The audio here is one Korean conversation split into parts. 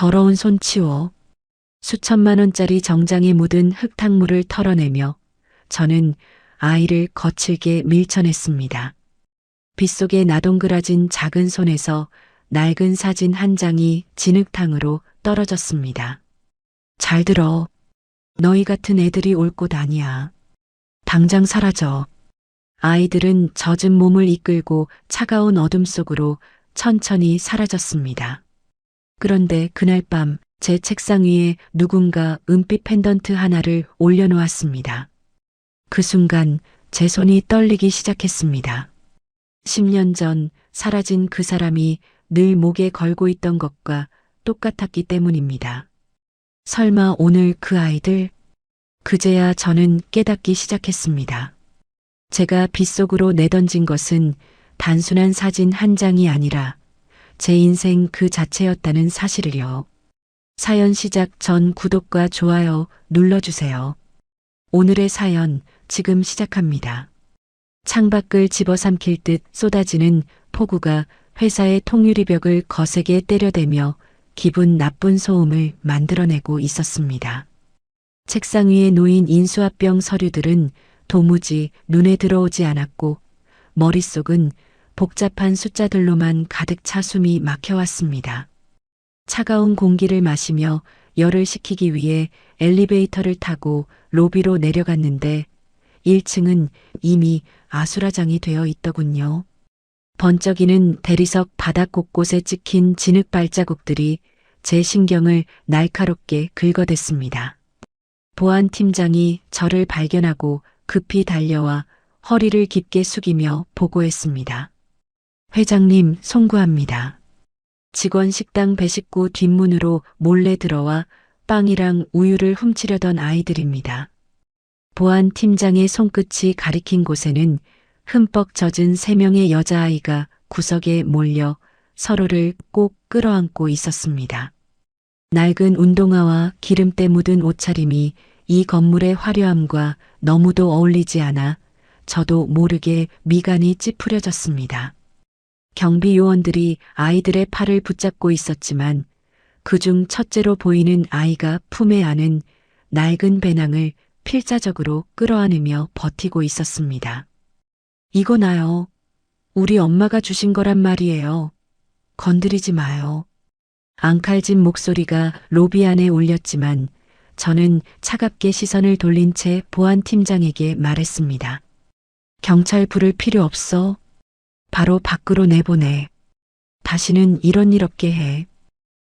더러운 손 치워. 수천만 원짜리 정장에 묻은 흙탕물을 털어내며 저는 아이를 거칠게 밀쳐냈습니다. 빗속에 나동그라진 작은 손에서 낡은 사진 한 장이 진흙탕으로 떨어졌습니다. 잘 들어. 너희 같은 애들이 올 곳 아니야. 당장 사라져. 아이들은 젖은 몸을 이끌고 차가운 어둠 속으로 천천히 사라졌습니다. 그런데 그날 밤 제 책상 위에 누군가 은빛 펜던트 하나를 올려놓았습니다. 그 순간 제 손이 떨리기 시작했습니다. 10년 전 사라진 그 사람이 늘 목에 걸고 있던 것과 똑같았기 때문입니다. 설마 오늘 그 아이들? 그제야 저는 깨닫기 시작했습니다. 제가 빗속으로 내던진 것은 단순한 사진 한 장이 아니라 제 인생 그 자체였다는 사실을요. 사연 시작 전 구독과 좋아요 눌러주세요. 오늘의 사연 지금 시작합니다. 창밖을 집어삼킬 듯 쏟아지는 폭우가 회사의 통유리벽을 거세게 때려대며 기분 나쁜 소음을 만들어내고 있었습니다. 책상 위에 놓인 인수합병 서류들은 도무지 눈에 들어오지 않았고 머릿속은 복잡한 숫자들로만 가득 차 숨이 막혀왔습니다. 차가운 공기를 마시며 열을 식히기 위해 엘리베이터를 타고 로비로 내려갔는데 1층은 이미 아수라장이 되어 있더군요. 번쩍이는 대리석 바닥 곳곳에 찍힌 진흙 발자국들이 제 신경을 날카롭게 긁어댔습니다. 보안팀장이 저를 발견하고 급히 달려와 허리를 깊게 숙이며 보고했습니다. 회장님 송구합니다. 직원 식당 배식구 뒷문으로 몰래 들어와 빵이랑 우유를 훔치려던 아이들입니다. 보안팀장의 손끝이 가리킨 곳에는 흠뻑 젖은 3명의 여자아이가 구석에 몰려 서로를 꼭 끌어안고 있었습니다. 낡은 운동화와 기름때 묻은 옷차림이 이 건물의 화려함과 너무도 어울리지 않아 저도 모르게 미간이 찌푸려졌습니다. 경비 요원들이 아이들의 팔을 붙잡고 있었지만 그중 첫째로 보이는 아이가 품에 안은 낡은 배낭을 필사적으로 끌어안으며 버티고 있었습니다. 이거 나요. 우리 엄마가 주신 거란 말이에요. 건드리지 마요. 앙칼진 목소리가 로비 안에 울렸지만 저는 차갑게 시선을 돌린 채 보안팀장에게 말했습니다. 경찰 부를 필요 없어. 바로 밖으로 내보내. 다시는 이런 일 없게 해.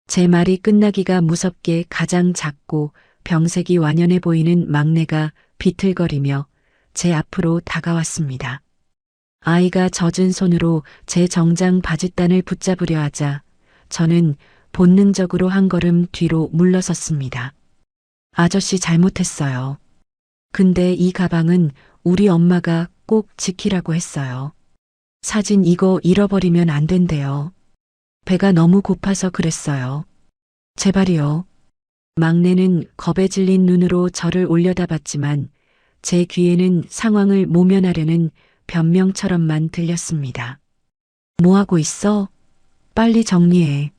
제 말이 끝나기가 무섭게 가장 작고 병색이 완연해 보이는 막내가 비틀거리며 제 앞으로 다가왔습니다. 아이가 젖은 손으로 제 정장 바짓단을 붙잡으려 하자 저는 본능적으로 한 걸음 뒤로 물러섰습니다. 아저씨 잘못했어요. 근데 이 가방은 우리 엄마가 꼭 지키라고 했어요. 사진 이거 잃어버리면 안 된대요. 배가 너무 고파서 그랬어요. 제발이요. 막내는 겁에 질린 눈으로 저를 올려다봤지만 제 귀에는 상황을 모면하려는 변명처럼만 들렸습니다. 뭐하고 있어? 빨리 정리해.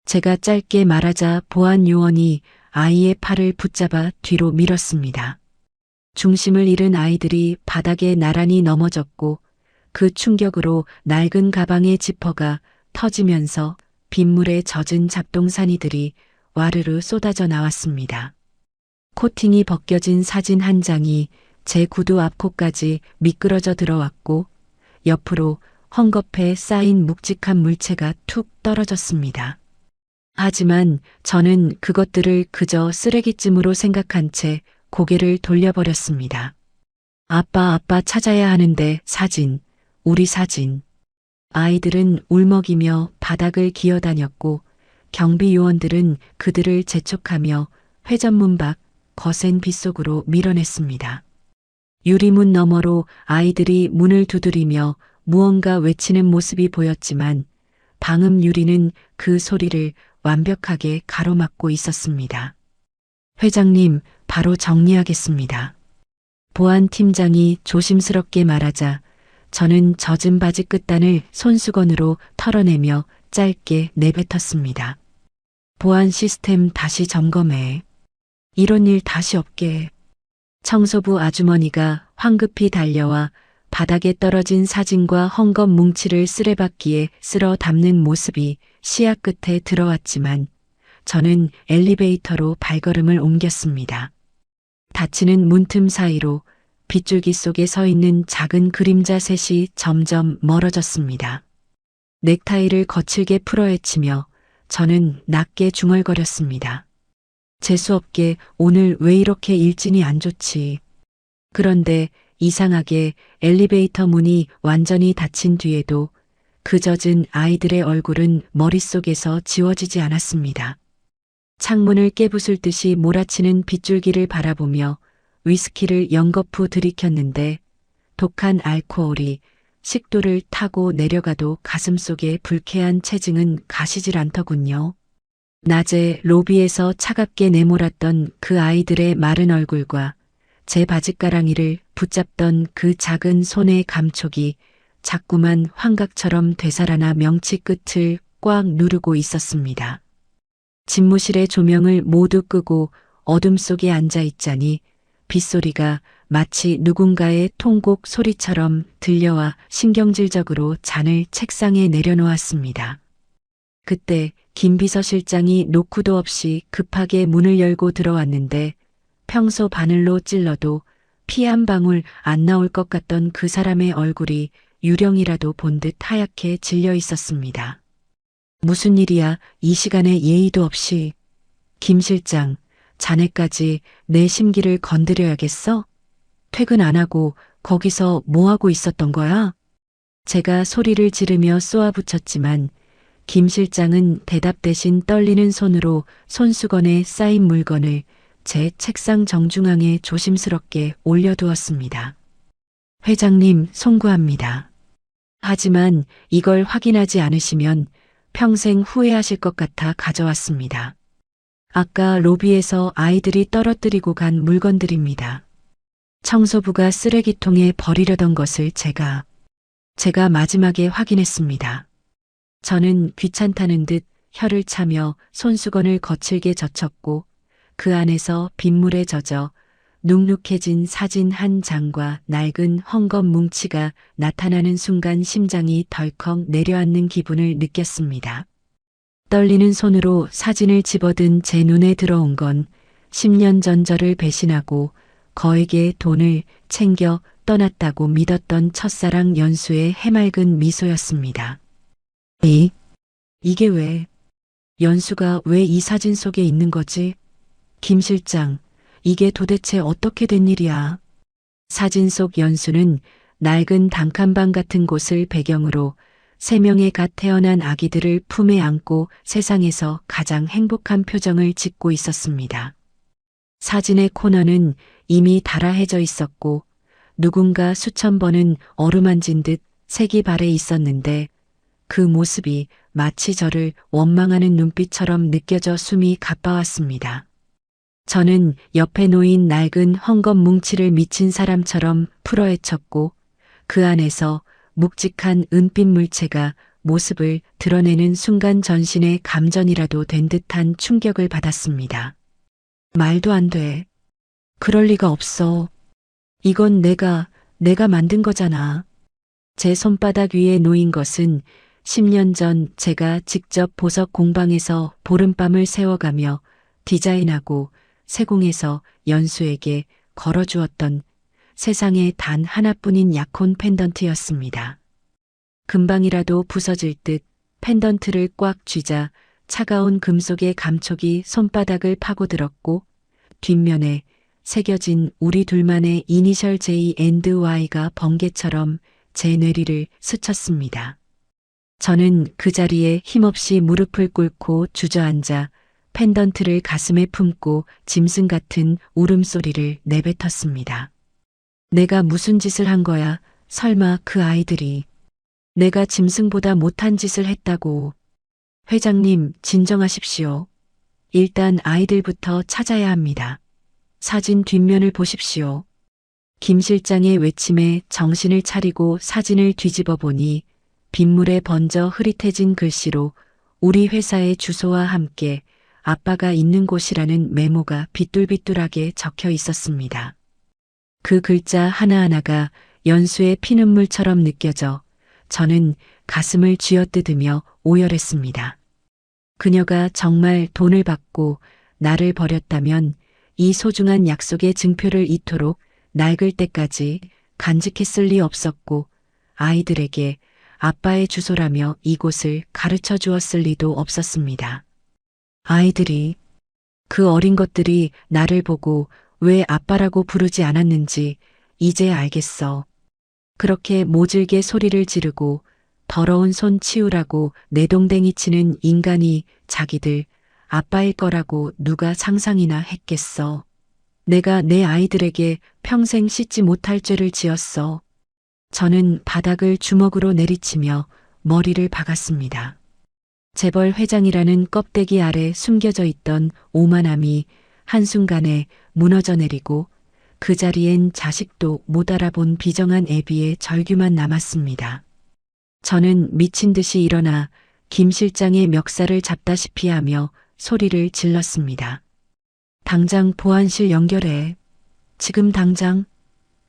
제가 짧게 말하자 보안 요원이 아이의 팔을 붙잡아 뒤로 밀었습니다. 중심을 잃은 아이들이 바닥에 나란히 넘어졌고 그 충격으로 낡은 가방의 지퍼가 터지면서 빗물에 젖은 잡동사니들이 와르르 쏟아져 나왔습니다. 코팅이 벗겨진 사진 한 장이 제 구두 앞코까지 미끄러져 들어왔고 옆으로 헝겊에 쌓인 묵직한 물체가 툭 떨어졌습니다. 하지만 저는 그것들을 그저 쓰레기쯤으로 생각한 채 고개를 돌려버렸습니다. 아빠 찾아야 하는데 사진, 우리 사진. 아이들은 울먹이며 바닥을 기어다녔고 경비 요원들은 그들을 재촉하며 회전문 밖 거센 빗속으로 밀어냈습니다. 유리문 너머로 아이들이 문을 두드리며 무언가 외치는 모습이 보였지만 방음 유리는 그 소리를 완벽하게 가로막고 있었습니다. 회장님, 바로 정리하겠습니다. 보안팀장이 조심스럽게 말하자 저는 젖은 바지 끝단을 손수건으로 털어내며 짧게 내뱉었습니다. 보안 시스템 다시 점검해. 이런 일 다시 없게. 청소부 아주머니가 황급히 달려와 바닥에 떨어진 사진과 헝겊 뭉치를 쓰레받기에 쓸어 담는 모습이 시야 끝에 들어왔지만 저는 엘리베이터로 발걸음을 옮겼습니다. 닫히는 문틈 사이로 빗줄기 속에 서 있는 작은 그림자 셋이 점점 멀어졌습니다. 넥타이를 거칠게 풀어헤치며 저는 낮게 중얼거렸습니다. 재수없게 오늘 왜 이렇게 일진이 안 좋지. 그런데 이상하게 엘리베이터 문이 완전히 닫힌 뒤에도 그 젖은 아이들의 얼굴은 머릿속에서 지워지지 않았습니다. 창문을 깨부술 듯이 몰아치는 빗줄기를 바라보며 위스키를 연거푸 들이켰는데 독한 알코올이 식도를 타고 내려가도 가슴속의 불쾌한 체증은 가시질 않더군요. 낮에 로비에서 차갑게 내몰았던 그 아이들의 마른 얼굴과 제 바짓가랑이를 붙잡던 그 작은 손의 감촉이 자꾸만 환각처럼 되살아나 명치 끝을 꽉 누르고 있었습니다. 집무실의 조명을 모두 끄고 어둠 속에 앉아 있자니 빗소리가 마치 누군가의 통곡 소리처럼 들려와 신경질적으로 잔을 책상에 내려놓았습니다. 그때 김 비서실장이 노크도 없이 급하게 문을 열고 들어왔는데 평소 바늘로 찔러도 피 한 방울 안 나올 것 같던 그 사람의 얼굴이 유령이라도 본 듯 하얗게 질려 있었습니다. 무슨 일이야, 이 시간에 예의도 없이. 김 실장, 자네까지 내 심기를 건드려야겠어? 퇴근 안 하고 거기서 뭐 하고 있었던 거야? 제가 소리를 지르며 쏘아붙였지만 김 실장은 대답 대신 떨리는 손으로 손수건에 쌓인 물건을 제 책상 정중앙에 조심스럽게 올려두었습니다. 회장님, 송구합니다. 하지만 이걸 확인하지 않으시면 평생 후회하실 것 같아 가져왔습니다. 아까 로비에서 아이들이 떨어뜨리고 간 물건들입니다. 청소부가 쓰레기통에 버리려던 것을 제가 마지막에 확인했습니다. 저는 귀찮다는 듯 혀를 차며 손수건을 거칠게 젖혔고 그 안에서 빗물에 젖어 눅눅해진 사진 한 장과 낡은 헝겊 뭉치가 나타나는 순간 심장이 덜컥 내려앉는 기분을 느꼈습니다. 떨리는 손으로 사진을 집어든 제 눈에 들어온 건 10년 전 저를 배신하고 거액의 돈을 챙겨 떠났다고 믿었던 첫사랑 연수의 해맑은 미소였습니다. 이게 왜? 연수가 왜 이 사진 속에 있는 거지? 김 실장, 이게 도대체 어떻게 된 일이야? 사진 속 연수는 낡은 단칸방 같은 곳을 배경으로 3명의 갓 태어난 아기들을 품에 안고 세상에서 가장 행복한 표정을 짓고 있었습니다. 사진의 코너는 이미 달아해져 있었고 누군가 수천 번은 어루만진 듯 색이 발해 있었는데 그 모습이 마치 저를 원망하는 눈빛처럼 느껴져 숨이 가빠왔습니다. 저는 옆에 놓인 낡은 헝겊 뭉치를 미친 사람처럼 풀어헤쳤고 그 안에서 묵직한 은빛 물체가 모습을 드러내는 순간 전신에 감전이라도 된 듯한 충격을 받았습니다. 말도 안 돼. 그럴 리가 없어. 이건 내가 만든 거잖아. 제 손바닥 위에 놓인 것은 10년 전 제가 직접 보석 공방에서 보름밤을 새워가며 디자인하고 세공해서 연수에게 걸어주었던 세상에 단 하나뿐인 약혼 펜던트였습니다. 금방이라도 부서질 듯 펜던트를 꽉 쥐자 차가운 금속의 감촉이 손바닥을 파고들었고 뒷면에 새겨진 우리 둘만의 이니셜 J&Y가 번개처럼 제 뇌리를 스쳤습니다. 저는 그 자리에 힘없이 무릎을 꿇고 주저앉아 펜던트를 가슴에 품고 짐승 같은 울음소리를 내뱉었습니다. 내가 무슨 짓을 한 거야? 설마 그 아이들이. 내가 짐승보다 못한 짓을 했다고. 회장님, 진정하십시오. 일단 아이들부터 찾아야 합니다. 사진 뒷면을 보십시오. 김 실장의 외침에 정신을 차리고 사진을 뒤집어 보니 빗물에 번져 흐릿해진 글씨로 우리 회사의 주소와 함께 아빠가 있는 곳이라는 메모가 빗둘빗둘하게 적혀 있었습니다. 그 글자 하나하나가 연수의 피눈물처럼 느껴져 저는 가슴을 쥐어뜯으며 오열했습니다. 그녀가 정말 돈을 받고 나를 버렸다면 이 소중한 약속의 증표를 이토록 낡을 때까지 간직했을 리 없었고 아이들에게 아빠의 주소라며 이곳을 가르쳐 주었을 리도 없었습니다. 아이들이, 그 어린 것들이 나를 보고 왜 아빠라고 부르지 않았는지 이제 알겠어. 그렇게 모질게 소리를 지르고 더러운 손 치우라고 내동댕이 치는 인간이 자기들 아빠일 거라고 누가 상상이나 했겠어. 내가 내 아이들에게 평생 씻지 못할 죄를 지었어. 저는 바닥을 주먹으로 내리치며 머리를 박았습니다. 재벌 회장이라는 껍데기 아래 숨겨져 있던 오만함이 한순간에 무너져 내리고 그 자리엔 자식도 못 알아본 비정한 애비의 절규만 남았습니다. 저는 미친 듯이 일어나 김 실장의 멱살을 잡다시피 하며 소리를 질렀습니다. 당장 보안실 연결해. 지금 당장.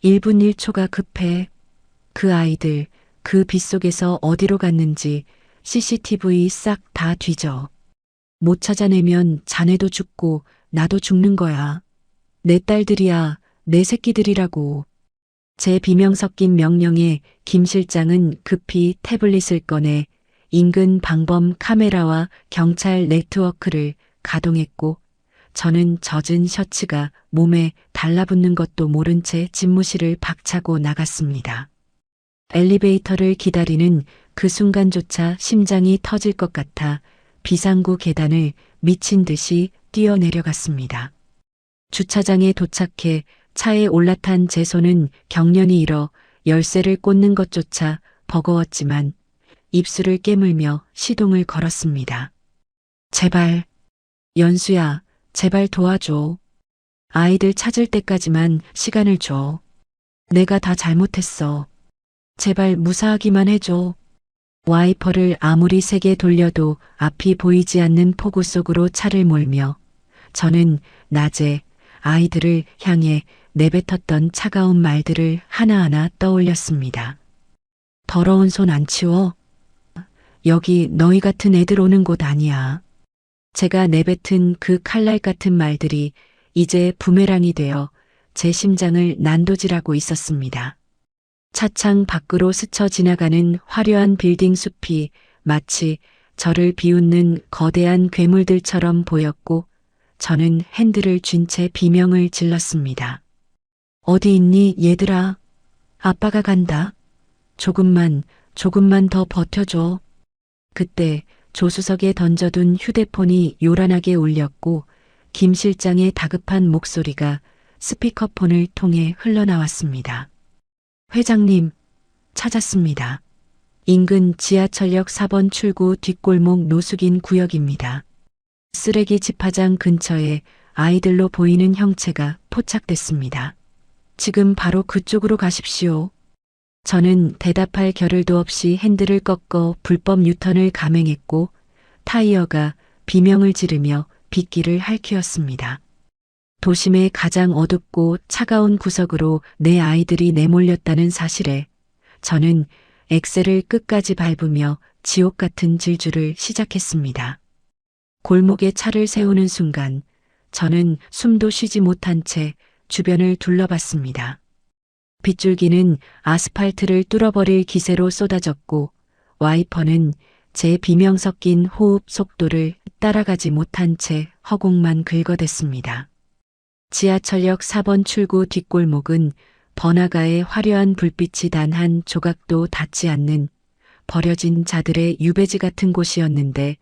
1분 1초가 급해. 그 아이들, 그 빗속에서 어디로 갔는지 CCTV 싹 다 뒤져. 못 찾아내면 자네도 죽고 나도 죽는 거야. 내 딸들이야, 내 새끼들이라고. 제 비명 섞인 명령에 김 실장은 급히 태블릿을 꺼내 인근 방범 카메라와 경찰 네트워크를 가동했고 저는 젖은 셔츠가 몸에 달라붙는 것도 모른 채 집무실을 박차고 나갔습니다. 엘리베이터를 기다리는 그 순간조차 심장이 터질 것 같아 비상구 계단을 미친 듯이 뛰어내려갔습니다. 주차장에 도착해 차에 올라탄 제 손은 경련이 일어 열쇠를 꽂는 것조차 버거웠지만 입술을 깨물며 시동을 걸었습니다. 제발, 연수야, 제발 도와줘. 아이들 찾을 때까지만 시간을 줘. 내가 다 잘못했어. 제발 무사하기만 해줘. 와이퍼를 아무리 세게 돌려도 앞이 보이지 않는 폭우 속으로 차를 몰며 저는 낮에 아이들을 향해 내뱉었던 차가운 말들을 하나하나 떠올렸습니다. 더러운 손 안 치워? 여기 너희 같은 애들 오는 곳 아니야. 제가 내뱉은 그 칼날 같은 말들이 이제 부메랑이 되어 제 심장을 난도질하고 있었습니다. 차창 밖으로 스쳐 지나가는 화려한 빌딩 숲이 마치 저를 비웃는 거대한 괴물들처럼 보였고 저는 핸들을 쥔 채 비명을 질렀습니다. 어디 있니 얘들아? 아빠가 간다. 조금만 더 버텨줘. 그때 조수석에 던져둔 휴대폰이 요란하게 울렸고 김 실장의 다급한 목소리가 스피커폰을 통해 흘러나왔습니다. 회장님, 찾았습니다. 인근 지하철역 4번 출구 뒷골목 노숙인 구역입니다. 쓰레기 집화장 근처에 아이들로 보이는 형체가 포착됐습니다. 지금 바로 그쪽으로 가십시오. 저는 대답할 겨를도 없이 핸들을 꺾어 불법 유턴을 감행했고 타이어가 비명을 지르며 빗길을 핥히었습니다. 도심의 가장 어둡고 차가운 구석으로 내 아이들이 내몰렸다는 사실에 저는 엑셀을 끝까지 밟으며 지옥 같은 질주를 시작했습니다. 골목에 차를 세우는 순간 저는 숨도 쉬지 못한 채 주변을 둘러봤습니다. 빗줄기는 아스팔트를 뚫어버릴 기세로 쏟아졌고 와이퍼는 제 비명 섞인 호흡 속도를 따라가지 못한 채 허공만 긁어댔습니다. 지하철역 4번 출구 뒷골목은 번화가의 화려한 불빛이 단 한 조각도 닿지 않는 버려진 자들의 유배지 같은 곳이었는데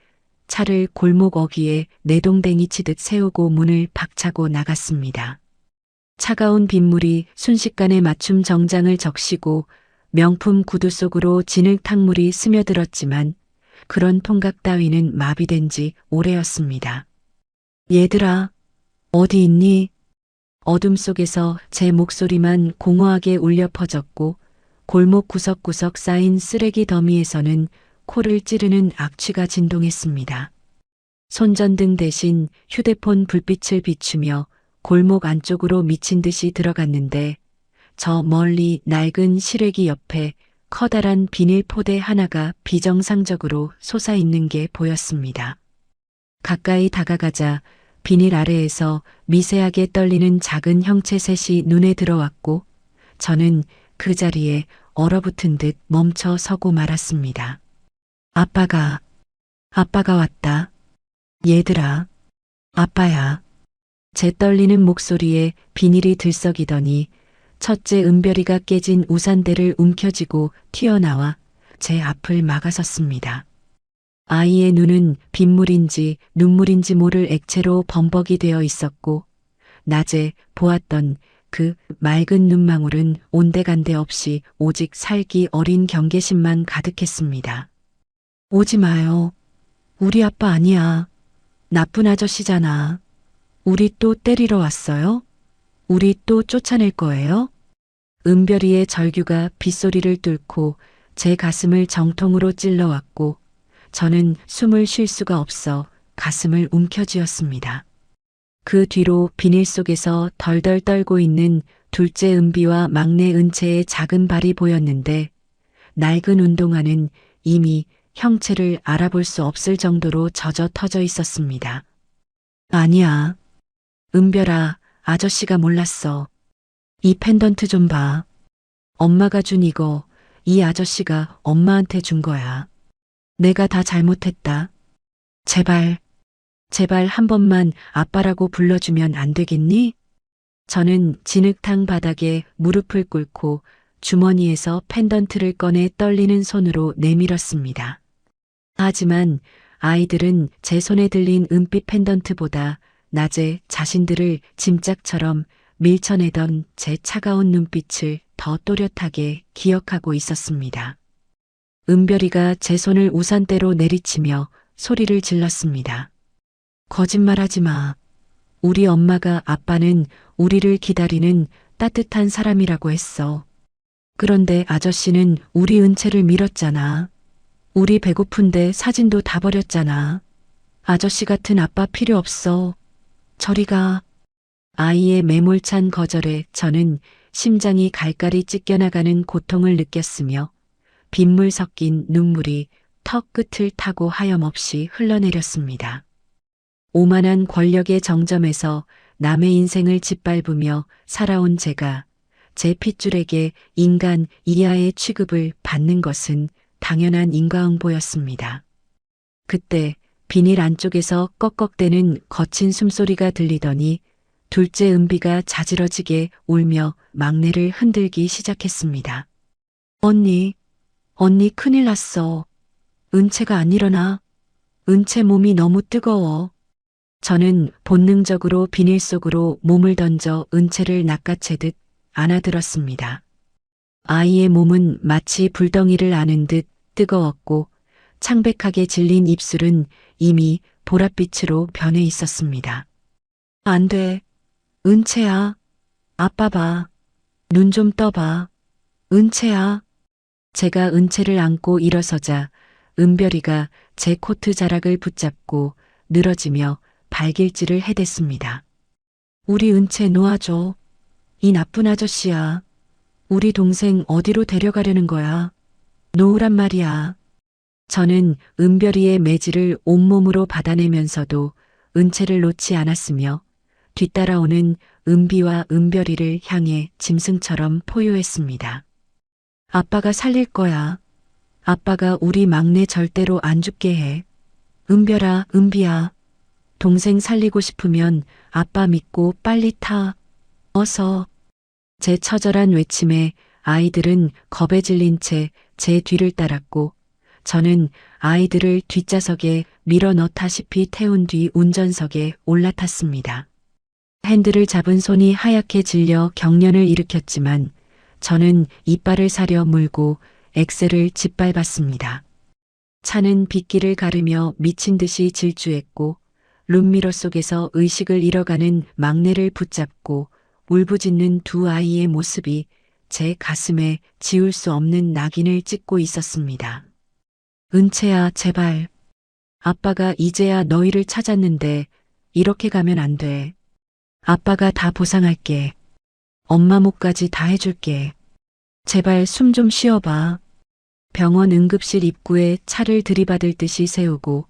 차를 골목 어귀에 내동댕이 치듯 세우고 문을 박차고 나갔습니다. 차가운 빗물이 순식간에 맞춤 정장을 적시고 명품 구두 속으로 진흙탕물이 스며들었지만 그런 통각 따위는 마비된 지 오래였습니다. 얘들아, 어디 있니? 어둠 속에서 제 목소리만 공허하게 울려 퍼졌고 골목 구석구석 쌓인 쓰레기 더미에서는 코를 찌르는 악취가 진동했습니다. 손전등 대신 휴대폰 불빛을 비추며 골목 안쪽으로 미친 듯이 들어갔는데 저 멀리 낡은 실외기 옆에 커다란 비닐 포대 하나가 비정상적으로 솟아있는 게 보였습니다. 가까이 다가가자 비닐 아래에서 미세하게 떨리는 작은 형체 셋이 눈에 들어왔고 저는 그 자리에 얼어붙은 듯 멈춰 서고 말았습니다. 아빠가 왔다. 얘들아, 아빠야. 제 떨리는 목소리에 비닐이 들썩이더니 첫째 은별이가 깨진 우산대를 움켜쥐고 튀어나와 제 앞을 막아섰습니다. 아이의 눈은 빗물인지 눈물인지 모를 액체로 범벅이 되어 있었고 낮에 보았던 그 맑은 눈망울은 온데간데 없이 오직 살기 어린 경계심만 가득했습니다. 오지 마요. 우리 아빠 아니야. 나쁜 아저씨잖아. 우리 또 때리러 왔어요? 우리 또 쫓아낼 거예요? 은별이의 절규가 빗소리를 뚫고 제 가슴을 정통으로 찔러왔고 저는 숨을 쉴 수가 없어 가슴을 움켜쥐었습니다. 그 뒤로 비닐 속에서 덜덜 떨고 있는 둘째 은비와 막내 은채의 작은 발이 보였는데 낡은 운동화는 이미 형체를 알아볼 수 없을 정도로 젖어 터져 있었습니다. 아니야. 은별아, 아저씨가 몰랐어. 이 펜던트 좀 봐. 엄마가 준 이거, 이 아저씨가 엄마한테 준 거야. 내가 다 잘못했다. 제발 한 번만 아빠라고 불러주면 안 되겠니? 저는 진흙탕 바닥에 무릎을 꿇고 주머니에서 펜던트를 꺼내 떨리는 손으로 내밀었습니다. 하지만 아이들은 제 손에 들린 은빛 펜던트보다 낮에 자신들을 짐짝처럼 밀쳐내던 제 차가운 눈빛을 더 또렷하게 기억하고 있었습니다. 은별이가 제 손을 우산대로 내리치며 소리를 질렀습니다. 거짓말하지 마. 우리 엄마가 아빠는 우리를 기다리는 따뜻한 사람이라고 했어. 그런데 아저씨는 우리 은채를 밀었잖아. 우리 배고픈데 사진도 다 버렸잖아. 아저씨 같은 아빠 필요 없어. 저리 가. 아이의 매몰찬 거절에 저는 심장이 갈갈이 찢겨나가는 고통을 느꼈으며 빗물 섞인 눈물이 턱 끝을 타고 하염없이 흘러내렸습니다. 오만한 권력의 정점에서 남의 인생을 짓밟으며 살아온 제가 제 핏줄에게 인간 이하의 취급을 받는 것은 당연한 인과응보였습니다. 그때 비닐 안쪽에서 꺽꺽대는 거친 숨소리가 들리더니 둘째 은비가 자지러지게 울며 막내를 흔들기 시작했습니다. 언니 큰일 났어. 은채가 안 일어나. 은채 몸이 너무 뜨거워. 저는 본능적으로 비닐 속으로 몸을 던져 은채를 낚아채듯 안아들었습니다. 아이의 몸은 마치 불덩이를 아는 듯 뜨거웠고 창백하게 질린 입술은 이미 보랏빛으로 변해 있었습니다. 안 돼. 은채야. 아빠 봐. 눈 좀 떠봐. 은채야. 제가 은채를 안고 일어서자 은별이가 제 코트 자락을 붙잡고 늘어지며 발길질을 해댔습니다. 우리 은채 놓아줘. 이 나쁜 아저씨야. 우리 동생 어디로 데려가려는 거야. 놓으란 말이야. 저는 은별이의 매질을 온몸으로 받아내면서도 은채를 놓지 않았으며 뒤따라오는 은비와 은별이를 향해 짐승처럼 포효했습니다. 아빠가 살릴 거야. 아빠가 우리 막내 절대로 안 죽게 해. 은별아, 은비야. 동생 살리고 싶으면 아빠 믿고 빨리 타. 어서. 제 처절한 외침에 아이들은 겁에 질린 채 제 뒤를 따랐고 저는 아이들을 뒷좌석에 밀어 넣다시피 태운 뒤 운전석에 올라탔습니다. 핸들을 잡은 손이 하얗게 질려 경련을 일으켰지만 저는 이빨을 사려 물고 엑셀을 짓밟았습니다. 차는 빗길을 가르며 미친 듯이 질주했고 룸미러 속에서 의식을 잃어가는 막내를 붙잡고 울부짖는 두 아이의 모습이 제 가슴에 지울 수 없는 낙인을 찍고 있었습니다. 은채야, 제발. 아빠가 이제야 너희를 찾았는데 이렇게 가면 안 돼. 아빠가 다 보상할게. 엄마 목까지 다 해줄게. 제발 숨 좀 쉬어봐. 병원 응급실 입구에 차를 들이받을 듯이 세우고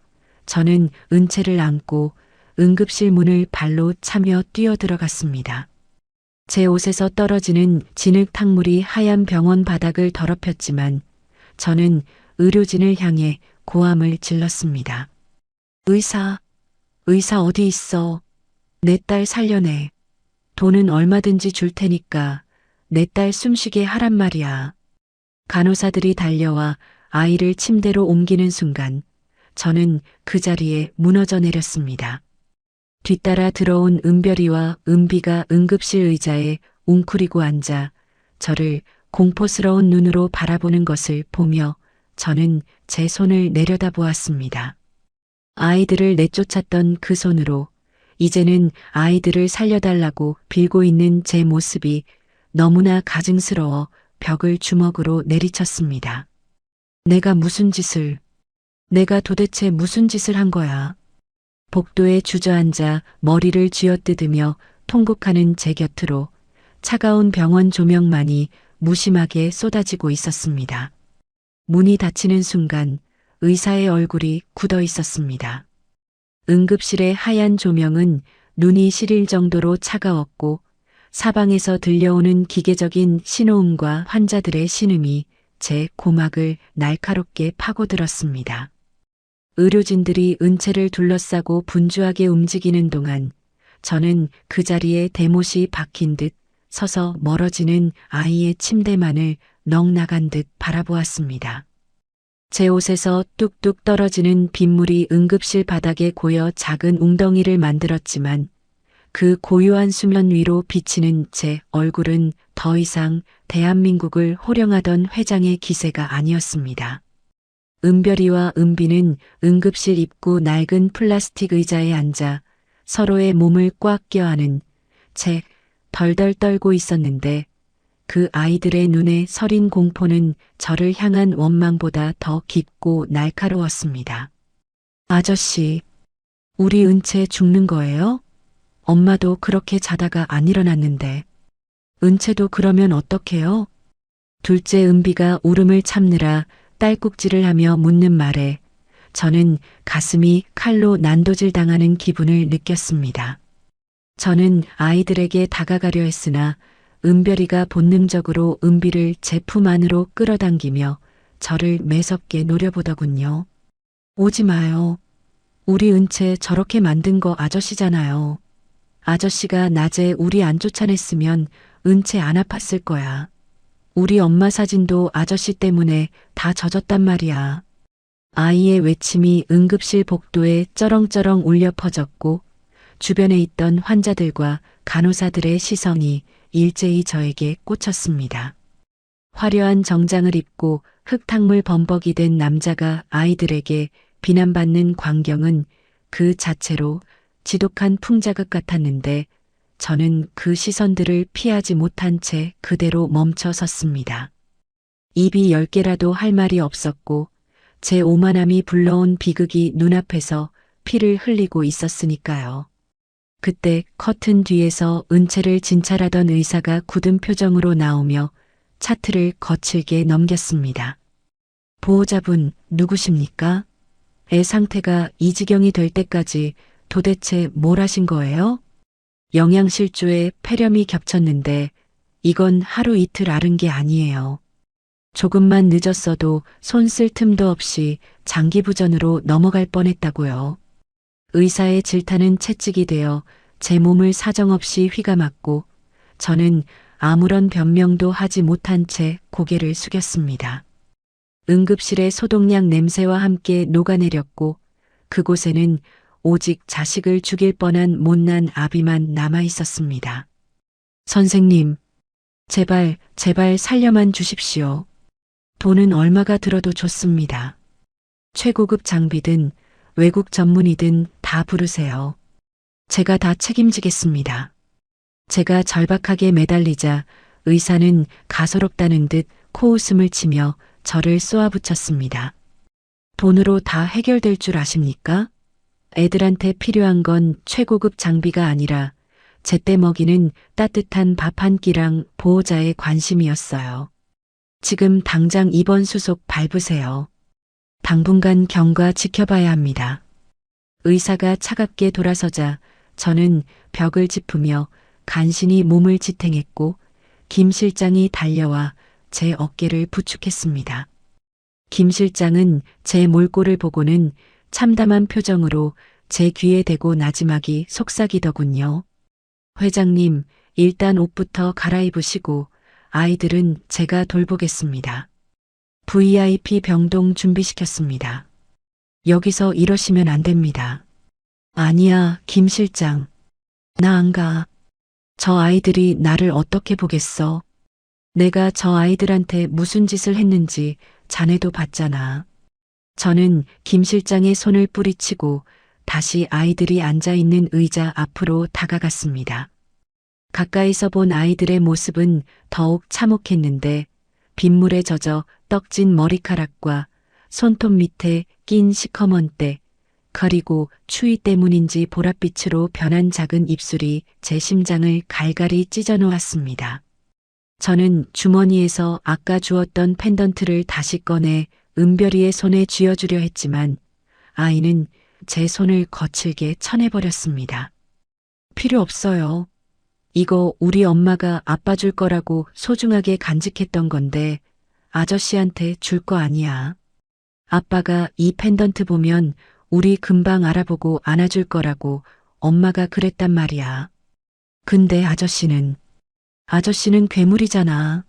저는 은채를 안고 응급실 문을 발로 차며 뛰어들어갔습니다. 제 옷에서 떨어지는 진흙탕물이 하얀 병원 바닥을 더럽혔지만 저는 의료진을 향해 고함을 질렀습니다. 의사, 의사 어디 있어? 내 딸 살려내. 돈은 얼마든지 줄 테니까 내 딸 숨쉬게 하란 말이야. 간호사들이 달려와 아이를 침대로 옮기는 순간 저는 그 자리에 무너져 내렸습니다. 뒤따라 들어온 은별이와 은비가 응급실 의자에 웅크리고 앉아 저를 공포스러운 눈으로 바라보는 것을 보며 저는 제 손을 내려다보았습니다. 아이들을 내쫓았던 그 손으로 이제는 아이들을 살려달라고 빌고 있는 제 모습이 너무나 가증스러워 벽을 주먹으로 내리쳤습니다. 내가 도대체 무슨 짓을 한 거야? 복도에 주저앉아 머리를 쥐어뜯으며 통곡하는 제 곁으로 차가운 병원 조명만이 무심하게 쏟아지고 있었습니다. 문이 닫히는 순간 의사의 얼굴이 굳어 있었습니다. 응급실의 하얀 조명은 눈이 시릴 정도로 차가웠고 사방에서 들려오는 기계적인 신호음과 환자들의 신음이 제 고막을 날카롭게 파고들었습니다. 의료진들이 은채를 둘러싸고 분주하게 움직이는 동안 저는 그 자리에 대못이 박힌 듯 서서 멀어지는 아이의 침대만을 넋 나간 듯 바라보았습니다. 제 옷에서 뚝뚝 떨어지는 빗물이 응급실 바닥에 고여 작은 웅덩이를 만들었지만 그 고요한 수면 위로 비치는 제 얼굴은 더 이상 대한민국을 호령하던 회장의 기세가 아니었습니다. 은별이와 은비는 응급실 입구 낡은 플라스틱 의자에 앉아 서로의 몸을 꽉 껴안은 채 덜덜 떨고 있었는데 그 아이들의 눈에 서린 공포는 저를 향한 원망보다 더 깊고 날카로웠습니다. 아저씨, 우리 은채 죽는 거예요? 엄마도 그렇게 자다가 안 일어났는데. 은채도 그러면 어떡해요? 둘째 은비가 울음을 참느라 딸꾹질을 하며 묻는 말에 저는 가슴이 칼로 난도질 당하는 기분을 느꼈습니다. 저는 아이들에게 다가가려 했으나 은별이가 본능적으로 은비를 제 품 안으로 끌어당기며 저를 매섭게 노려보더군요. 오지 마요. 우리 은채 저렇게 만든 거 아저씨잖아요. 아저씨가 낮에 우리 안 쫓아냈으면 은채 안 아팠을 거야. 우리 엄마 사진도 아저씨 때문에 다 젖었단 말이야. 아이의 외침이 응급실 복도에 쩌렁쩌렁 울려 퍼졌고 주변에 있던 환자들과 간호사들의 시선이 일제히 저에게 꽂혔습니다. 화려한 정장을 입고 흙탕물 범벅이 된 남자가 아이들에게 비난받는 광경은 그 자체로 지독한 풍자극 같았는데 저는 그 시선들을 피하지 못한 채 그대로 멈춰 섰습니다. 입이 10개라도 할 말이 없었고 제 오만함이 불러온 비극이 눈앞에서 피를 흘리고 있었으니까요. 그때 커튼 뒤에서 은채를 진찰하던 의사가 굳은 표정으로 나오며 차트를 거칠게 넘겼습니다. 보호자분 누구십니까? 애 상태가 이 지경이 될 때까지 도대체 뭘 하신 거예요? 영양실조에 폐렴이 겹쳤는데 이건 하루 이틀 앓은 게 아니에요. 조금만 늦었어도 손 쓸 틈도 없이 장기부전으로 넘어갈 뻔했다고요. 의사의 질타는 채찍이 되어 제 몸을 사정없이 휘감았고 저는 아무런 변명도 하지 못한 채 고개를 숙였습니다. 응급실의 소독약 냄새와 함께 녹아내렸고 그곳에는 오직 자식을 죽일 뻔한 못난 아비만 남아 있었습니다. 선생님, 제발 살려만 주십시오. 돈은 얼마가 들어도 좋습니다. 최고급 장비든 외국 전문이든 다 부르세요. 제가 다 책임지겠습니다. 제가 절박하게 매달리자 의사는 가소롭다는 듯 코웃음을 치며 저를 쏘아붙였습니다. 돈으로 다 해결될 줄 아십니까? 애들한테 필요한 건 최고급 장비가 아니라 제때 먹이는 따뜻한 밥 한 끼랑 보호자의 관심이었어요. 지금 당장 입원 수속 밟으세요. 당분간 경과 지켜봐야 합니다. 의사가 차갑게 돌아서자 저는 벽을 짚으며 간신히 몸을 지탱했고 김 실장이 달려와 제 어깨를 부축했습니다. 김 실장은 제 몰골을 보고는 참담한 표정으로 제 귀에 대고 나지막이 속삭이더군요. 회장님, 일단 옷부터 갈아입으시고 아이들은 제가 돌보겠습니다. VIP 병동 준비시켰습니다. 여기서 이러시면 안 됩니다. 아니야, 김 실장. 나 안 가. 저 아이들이 나를 어떻게 보겠어? 내가 저 아이들한테 무슨 짓을 했는지 자네도 봤잖아. 저는 김 실장의 손을 뿌리치고 다시 아이들이 앉아있는 의자 앞으로 다가갔습니다. 가까이서 본 아이들의 모습은 더욱 참혹했는데 빗물에 젖어 떡진 머리카락과 손톱 밑에 낀 시커먼 때, 그리고 추위 때문인지 보랏빛으로 변한 작은 입술이 제 심장을 갈갈이 찢어 놓았습니다. 저는 주머니에서 아까 주었던 펜던트를 다시 꺼내 은별이의 손에 쥐어주려 했지만 아이는 제 손을 거칠게 쳐내버렸습니다. 필요 없어요. 이거 우리 엄마가 아빠 줄 거라고 소중하게 간직했던 건데 아저씨한테 줄 거 아니야. 아빠가 이 펜던트 보면 우리 금방 알아보고 안아줄 거라고 엄마가 그랬단 말이야. 근데 아저씨는 괴물이잖아.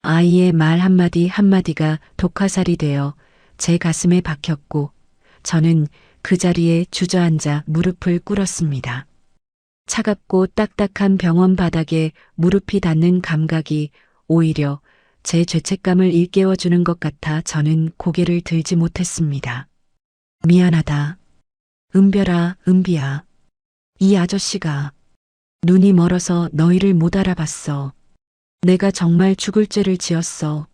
아이의 말 한마디 한마디가 독화살이 되어 제 가슴에 박혔고 저는 그 자리에 주저앉아 무릎을 꿇었습니다. 차갑고 딱딱한 병원 바닥에 무릎이 닿는 감각이 오히려 제 죄책감을 일깨워주는 것 같아 저는 고개를 들지 못했습니다. 미안하다. 은별아, 은비야. 이 아저씨가 눈이 멀어서 너희를 못 알아봤어. 내가 정말 죽을 죄를 지었어.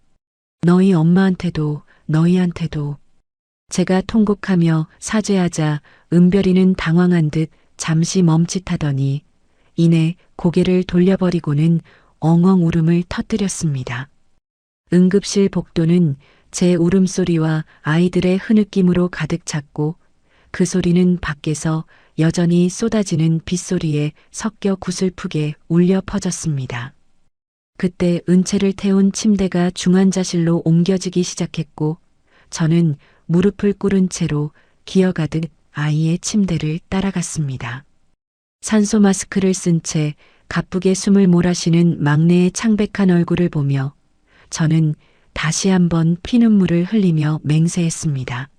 너희 엄마한테도 너희한테도. 제가 통곡하며 사죄하자 은별이는 당황한 듯 잠시 멈칫하더니 이내 고개를 돌려버리고는 엉엉 울음을 터뜨렸습니다. 응급실 복도는 제 울음소리와 아이들의 흐느낌으로 가득 찼고 그 소리는 밖에서 여전히 쏟아지는 빗소리에 섞여 구슬프게 울려 퍼졌습니다. 그때 은채를 태운 침대가 중환자실로 옮겨지기 시작했고 저는 무릎을 꿇은 채로 기어가듯 아이의 침대를 따라갔습니다. 산소 마스크를 쓴 채 가쁘게 숨을 몰아쉬는 막내의 창백한 얼굴을 보며 저는 다시 한번 피눈물을 흘리며 맹세했습니다.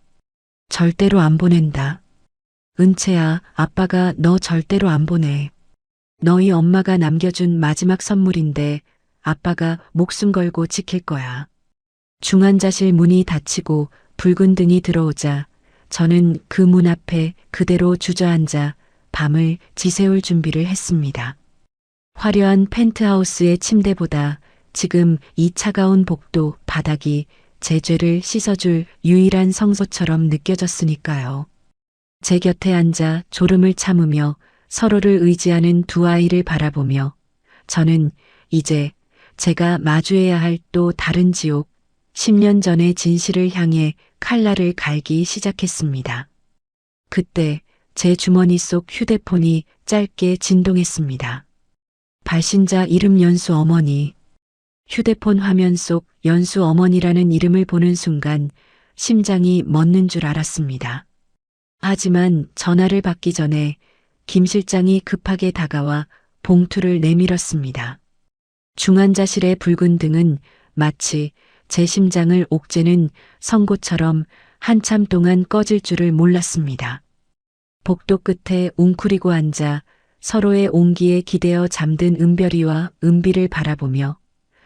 절대로 안 보낸다. 은채야, 아빠가 너 절대로 안 보내. 너희 엄마가 남겨준 마지막 선물인데 아빠가 목숨 걸고 지킬 거야. 중환자실 문이 닫히고 붉은 등이 들어오자 저는 그 문 앞에 그대로 주저앉아 밤을 지새울 준비를 했습니다. 화려한 펜트하우스의 침대보다 지금 이 차가운 복도 바닥이 제 죄를 씻어줄 유일한 성소처럼 느껴졌으니까요. 제 곁에 앉아 졸음을 참으며 서로를 의지하는 두 아이를 바라보며 저는 이제 제가 마주해야 할 또 다른 지옥, 10년 전의 진실을 향해 칼날을 갈기 시작했습니다. 그때 제 주머니 속 휴대폰이 짧게 진동했습니다. 발신자 이름 연수 어머니. 휴대폰 화면 속 연수 어머니라는 이름을 보는 순간 심장이 멎는 줄 알았습니다. 하지만 전화를 받기 전에 김 실장이 급하게 다가와 봉투를 내밀었습니다. 중환자실의 붉은 등은 마치 제 심장을 옥죄는 선고처럼 한참 동안 꺼질 줄을 몰랐습니다. 복도 끝에 웅크리고 앉아 서로의 온기에 기대어 잠든 은별이와 은비를 바라보며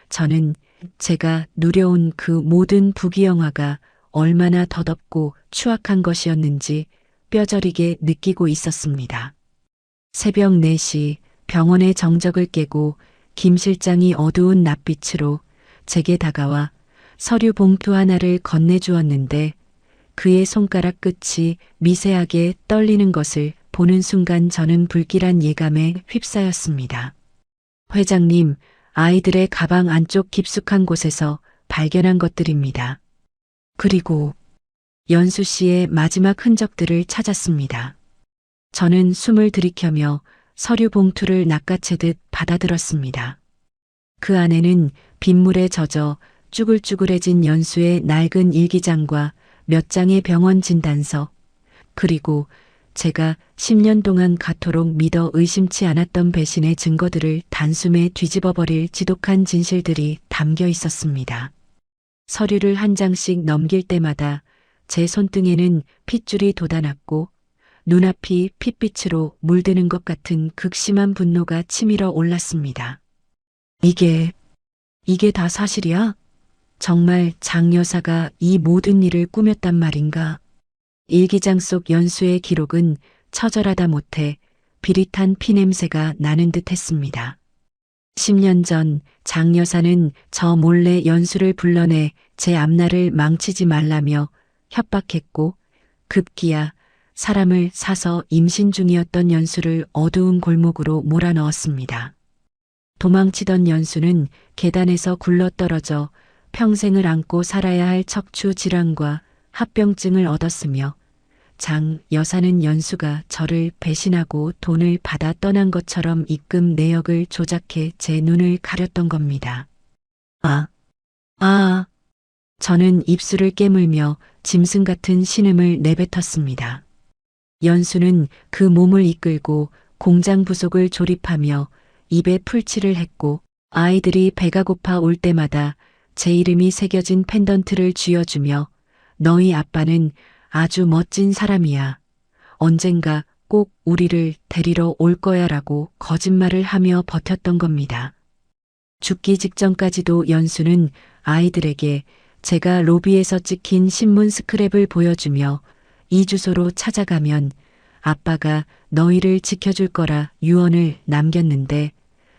저는 제가 누려온 그 모든 부귀영화가 얼마나 더덥고 추악한 것이었는지 뼈저리게 느끼고 있었습니다. 새벽 4시 병원의 정적을 깨고 김 실장이 어두운 낯빛으로 제게 다가와 서류 봉투 하나를 건네주었는데 그의 손가락 끝이 미세하게 떨리는 것을 보는 순간 저는 불길한 예감에 휩싸였습니다. 회장님, 아이들의 가방 안쪽 깊숙한 곳에서 발견한 것들입니다. 그리고 연수 씨의 마지막 흔적들을 찾았습니다. 저는 숨을 들이켜며 서류 봉투를 낚아채듯 받아들었습니다. 그 안에는 빗물에 젖어 쭈글쭈글해진 연수의 낡은 일기장과 몇 장의 병원 진단서, 그리고 제가 10년 동안 가토록 믿어 의심치 않았던 배신의 증거들을 단숨에 뒤집어버릴 지독한 진실들이 담겨 있었습니다. 서류를 한 장씩 넘길 때마다 제 손등에는 핏줄이 돋아났고 눈앞이 핏빛으로 물드는 것 같은 극심한 분노가 치밀어 올랐습니다. 이게 다 사실이야? 정말 장 여사가 이 모든 일을 꾸몄단 말인가? 일기장 속 연수의 기록은 처절하다 못해 비릿한 피냄새가 나는 듯 했습니다. 10년 전 장 여사는 저 몰래 연수를 불러내 제 앞날을 망치지 말라며 협박했고 급기야 사람을 사서 임신 중이었던 연수를 어두운 골목으로 몰아넣었습니다. 도망치던 연수는 계단에서 굴러떨어져 평생을 안고 살아야 할 척추 질환과 합병증을 얻었으며 장 여사는 연수가 저를 배신하고 돈을 받아 떠난 것처럼 입금 내역을 조작해 제 눈을 가렸던 겁니다. 저는 입술을 깨물며 짐승 같은 신음을 내뱉었습니다. 연수는 그 몸을 이끌고 공장 부속을 조립하며 입에 풀칠을 했고 아이들이 배가 고파 올 때마다 제 이름이 새겨진 펜던트를 쥐어주며 너희 아빠는 아주 멋진 사람이야. 언젠가 꼭 우리를 데리러 올 거야 라고 거짓말을 하며 버텼던 겁니다. 죽기 직전까지도 연수는 아이들에게 제가 로비에서 찍힌 신문 스크랩을 보여주며 이 주소로 찾아가면 아빠가 너희를 지켜줄 거라 유언을 남겼는데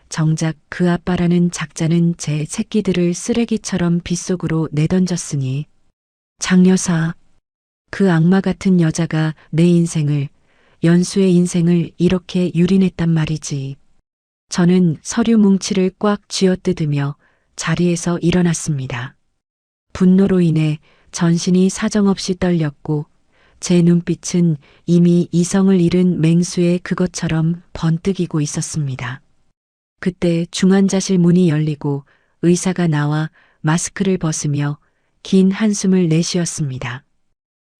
정작 그 아빠라는 작자는 제 새끼들을 쓰레기처럼 빗속으로 내던졌으니 장 여사, 그 악마 같은 여자가 내 인생을, 연수의 인생을 이렇게 유린했단 말이지. 저는 서류 뭉치를 꽉 쥐어뜯으며 자리에서 일어났습니다. 분노로 인해 전신이 사정없이 떨렸고 제 눈빛은 이미 이성을 잃은 맹수의 그것처럼 번뜩이고 있었습니다. 그때 중환자실 문이 열리고 의사가 나와 마스크를 벗으며 긴 한숨을 내쉬었습니다.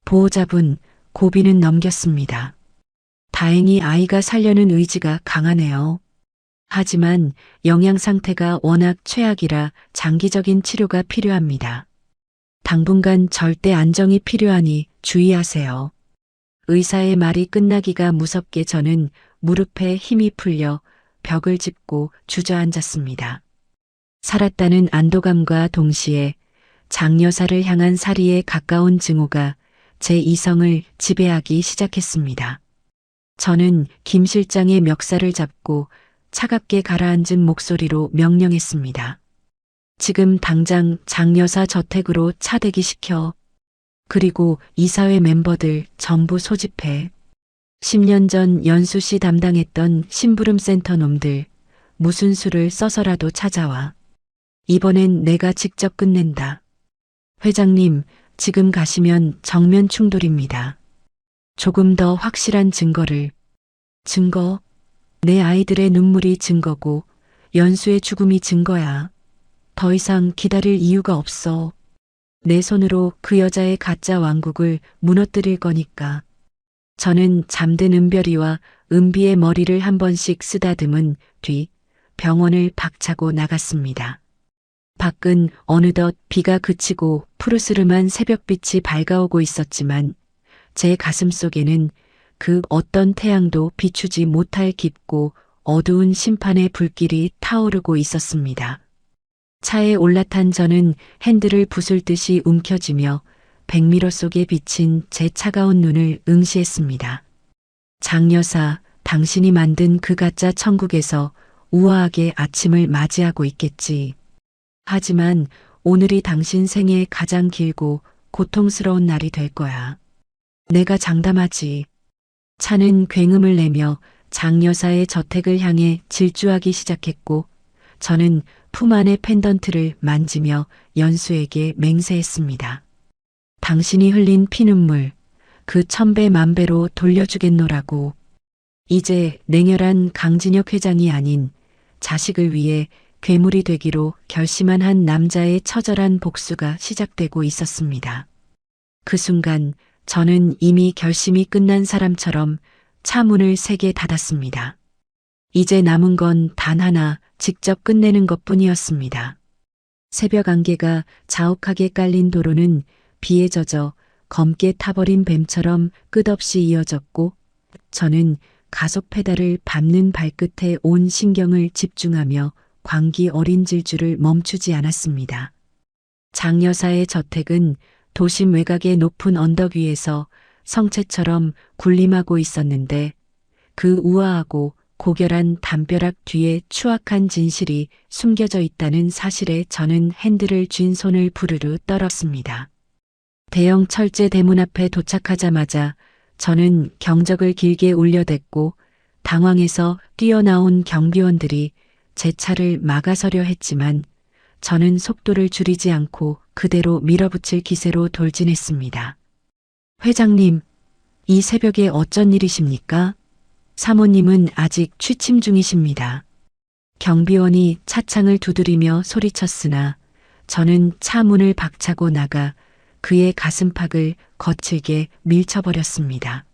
보호자분, 고비는 넘겼습니다. 다행히 아이가 살려는 의지가 강하네요. 하지만 영양 상태가 워낙 최악이라 장기적인 치료가 필요합니다. 당분간 절대 안정이 필요하니 주의하세요. 의사의 말이 끝나기가 무섭게 저는 무릎에 힘이 풀려 벽을 짚고 주저앉았습니다. 살았다는 안도감과 동시에 장 여사를 향한 살이에 가까운 증오가 제 이성을 지배하기 시작했습니다. 저는 김 실장의 멱살을 잡고 차갑게 가라앉은 목소리로 명령했습니다. 지금 당장 장 여사 저택으로 차 대기시켜. 그리고 이사회 멤버들 전부 소집해. 10년 전 연수 씨 담당했던 심부름 센터 놈들 무슨 수를 써서라도 찾아와. 이번엔 내가 직접 끝낸다. 회장님, 지금 가시면 정면 충돌입니다. 조금 더 확실한 증거를. 증거? 내 아이들의 눈물이 증거고 연수의 죽음이 증거야. 더 이상 기다릴 이유가 없어. 내 손으로 그 여자의 가짜 왕국을 무너뜨릴 거니까. 저는 잠든 은별이와 은비의 머리를 한 번씩 쓰다듬은 뒤 병원을 박차고 나갔습니다. 밖은 어느덧 비가 그치고 푸르스름한 새벽빛이 밝아오고 있었지만 제 가슴 속에는 그 어떤 태양도 비추지 못할 깊고 어두운 심판의 불길이 타오르고 있었습니다. 차에 올라탄 저는 핸들을 부술듯이 움켜쥐며 백미러 속에 비친 제 차가운 눈을 응시했습니다. 장 여사, 당신이 만든 그 가짜 천국에서 우아하게 아침을 맞이하고 있겠지. 하지만 오늘이 당신 생애 가장 길고 고통스러운 날이 될 거야. 내가 장담하지. 차는 굉음을 내며 장 여사의 저택을 향해 질주하기 시작했고 저는 품 안의 펜던트를 만지며 연수에게 맹세했습니다. 당신이 흘린 피눈물 그 천배 만배로 돌려주겠노라고. 이제 냉혈한 강진혁 회장이 아닌 자식을 위해 괴물이 되기로 결심한 한 남자의 처절한 복수가 시작되고 있었습니다. 그 순간 저는 이미 결심이 끝난 사람처럼 차 문을 세게 닫았습니다. 이제 남은 건 단 하나, 직접 끝내는 것뿐이었습니다. 새벽 안개가 자욱하게 깔린 도로는 비에 젖어 검게 타버린 뱀처럼 끝없이 이어졌고 저는 가속 페달을 밟는 발끝에 온 신경을 집중하며 광기 어린 질주를 멈추지 않았습니다. 장 여사의 저택은 도심 외곽의 높은 언덕 위에서 성체처럼 군림하고 있었는데 그 우아하고 고결한 담벼락 뒤에 추악한 진실이 숨겨져 있다는 사실에 저는 핸들을 쥔 손을 부르르 떨었습니다. 대형 철제 대문 앞에 도착하자마자 저는 경적을 길게 울려댔고 당황해서 뛰어나온 경비원들이 제 차를 막아서려 했지만 저는 속도를 줄이지 않고 그대로 밀어붙일 기세로 돌진했습니다. 회장님, 이 새벽에 어쩐 일이십니까? 사모님은 아직 취침 중이십니다. 경비원이 차창을 두드리며 소리쳤으나 저는 차 문을 박차고 나가 그의 가슴팍을 거칠게 밀쳐버렸습니다.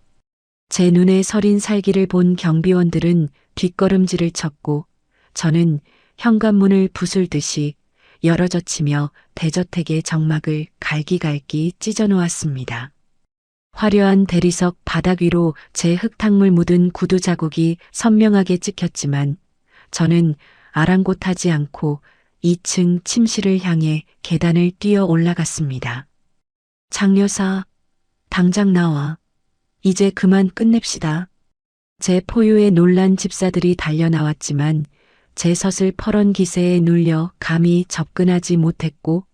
제 눈에 서린 살기를 본 경비원들은 뒷걸음질을 쳤고 저는 현관문을 부술듯이 열어젖히며 대저택의 정막을 갈기갈기 찢어놓았습니다. 화려한 대리석 바닥 위로 제 흙탕물 묻은 구두 자국이 선명하게 찍혔지만 저는 아랑곳하지 않고 2층 침실을 향해 계단을 뛰어 올라갔습니다. 장 여사, 당장 나와. 이제 그만 끝냅시다. 제 포유에 놀란 집사들이 달려나왔지만 제 서슬퍼런 기세에 눌려 감히 접근하지 못했고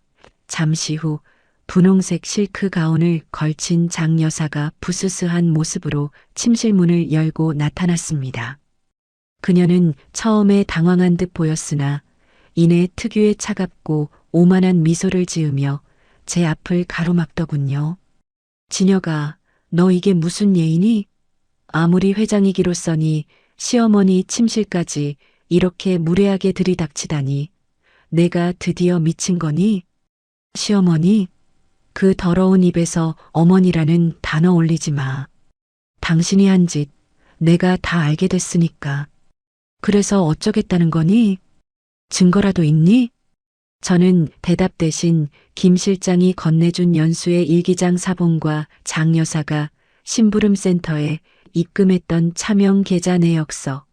잠시 후 분홍색 실크 가운을 걸친 장 여사가 부스스한 모습으로 침실 문을 열고 나타났습니다. 그녀는 처음에 당황한 듯 보였으나 이내 특유의 차갑고 오만한 미소를 지으며 제 앞을 가로막더군요. 진혁아, 너 이게 무슨 예의니? 아무리 회장이기로써니 시어머니 침실까지 이렇게 무례하게 들이닥치다니 내가 드디어 미친 거니? 시어머니? 그 더러운 입에서 어머니라는 단어 올리지 마. 당신이 한 짓 내가 다 알게 됐으니까. 그래서 어쩌겠다는 거니? 증거라도 있니? 저는 대답 대신 김 실장이 건네준 연수의 일기장 사본과 장 여사가 심부름센터에 입금했던 차명 계좌 내역서,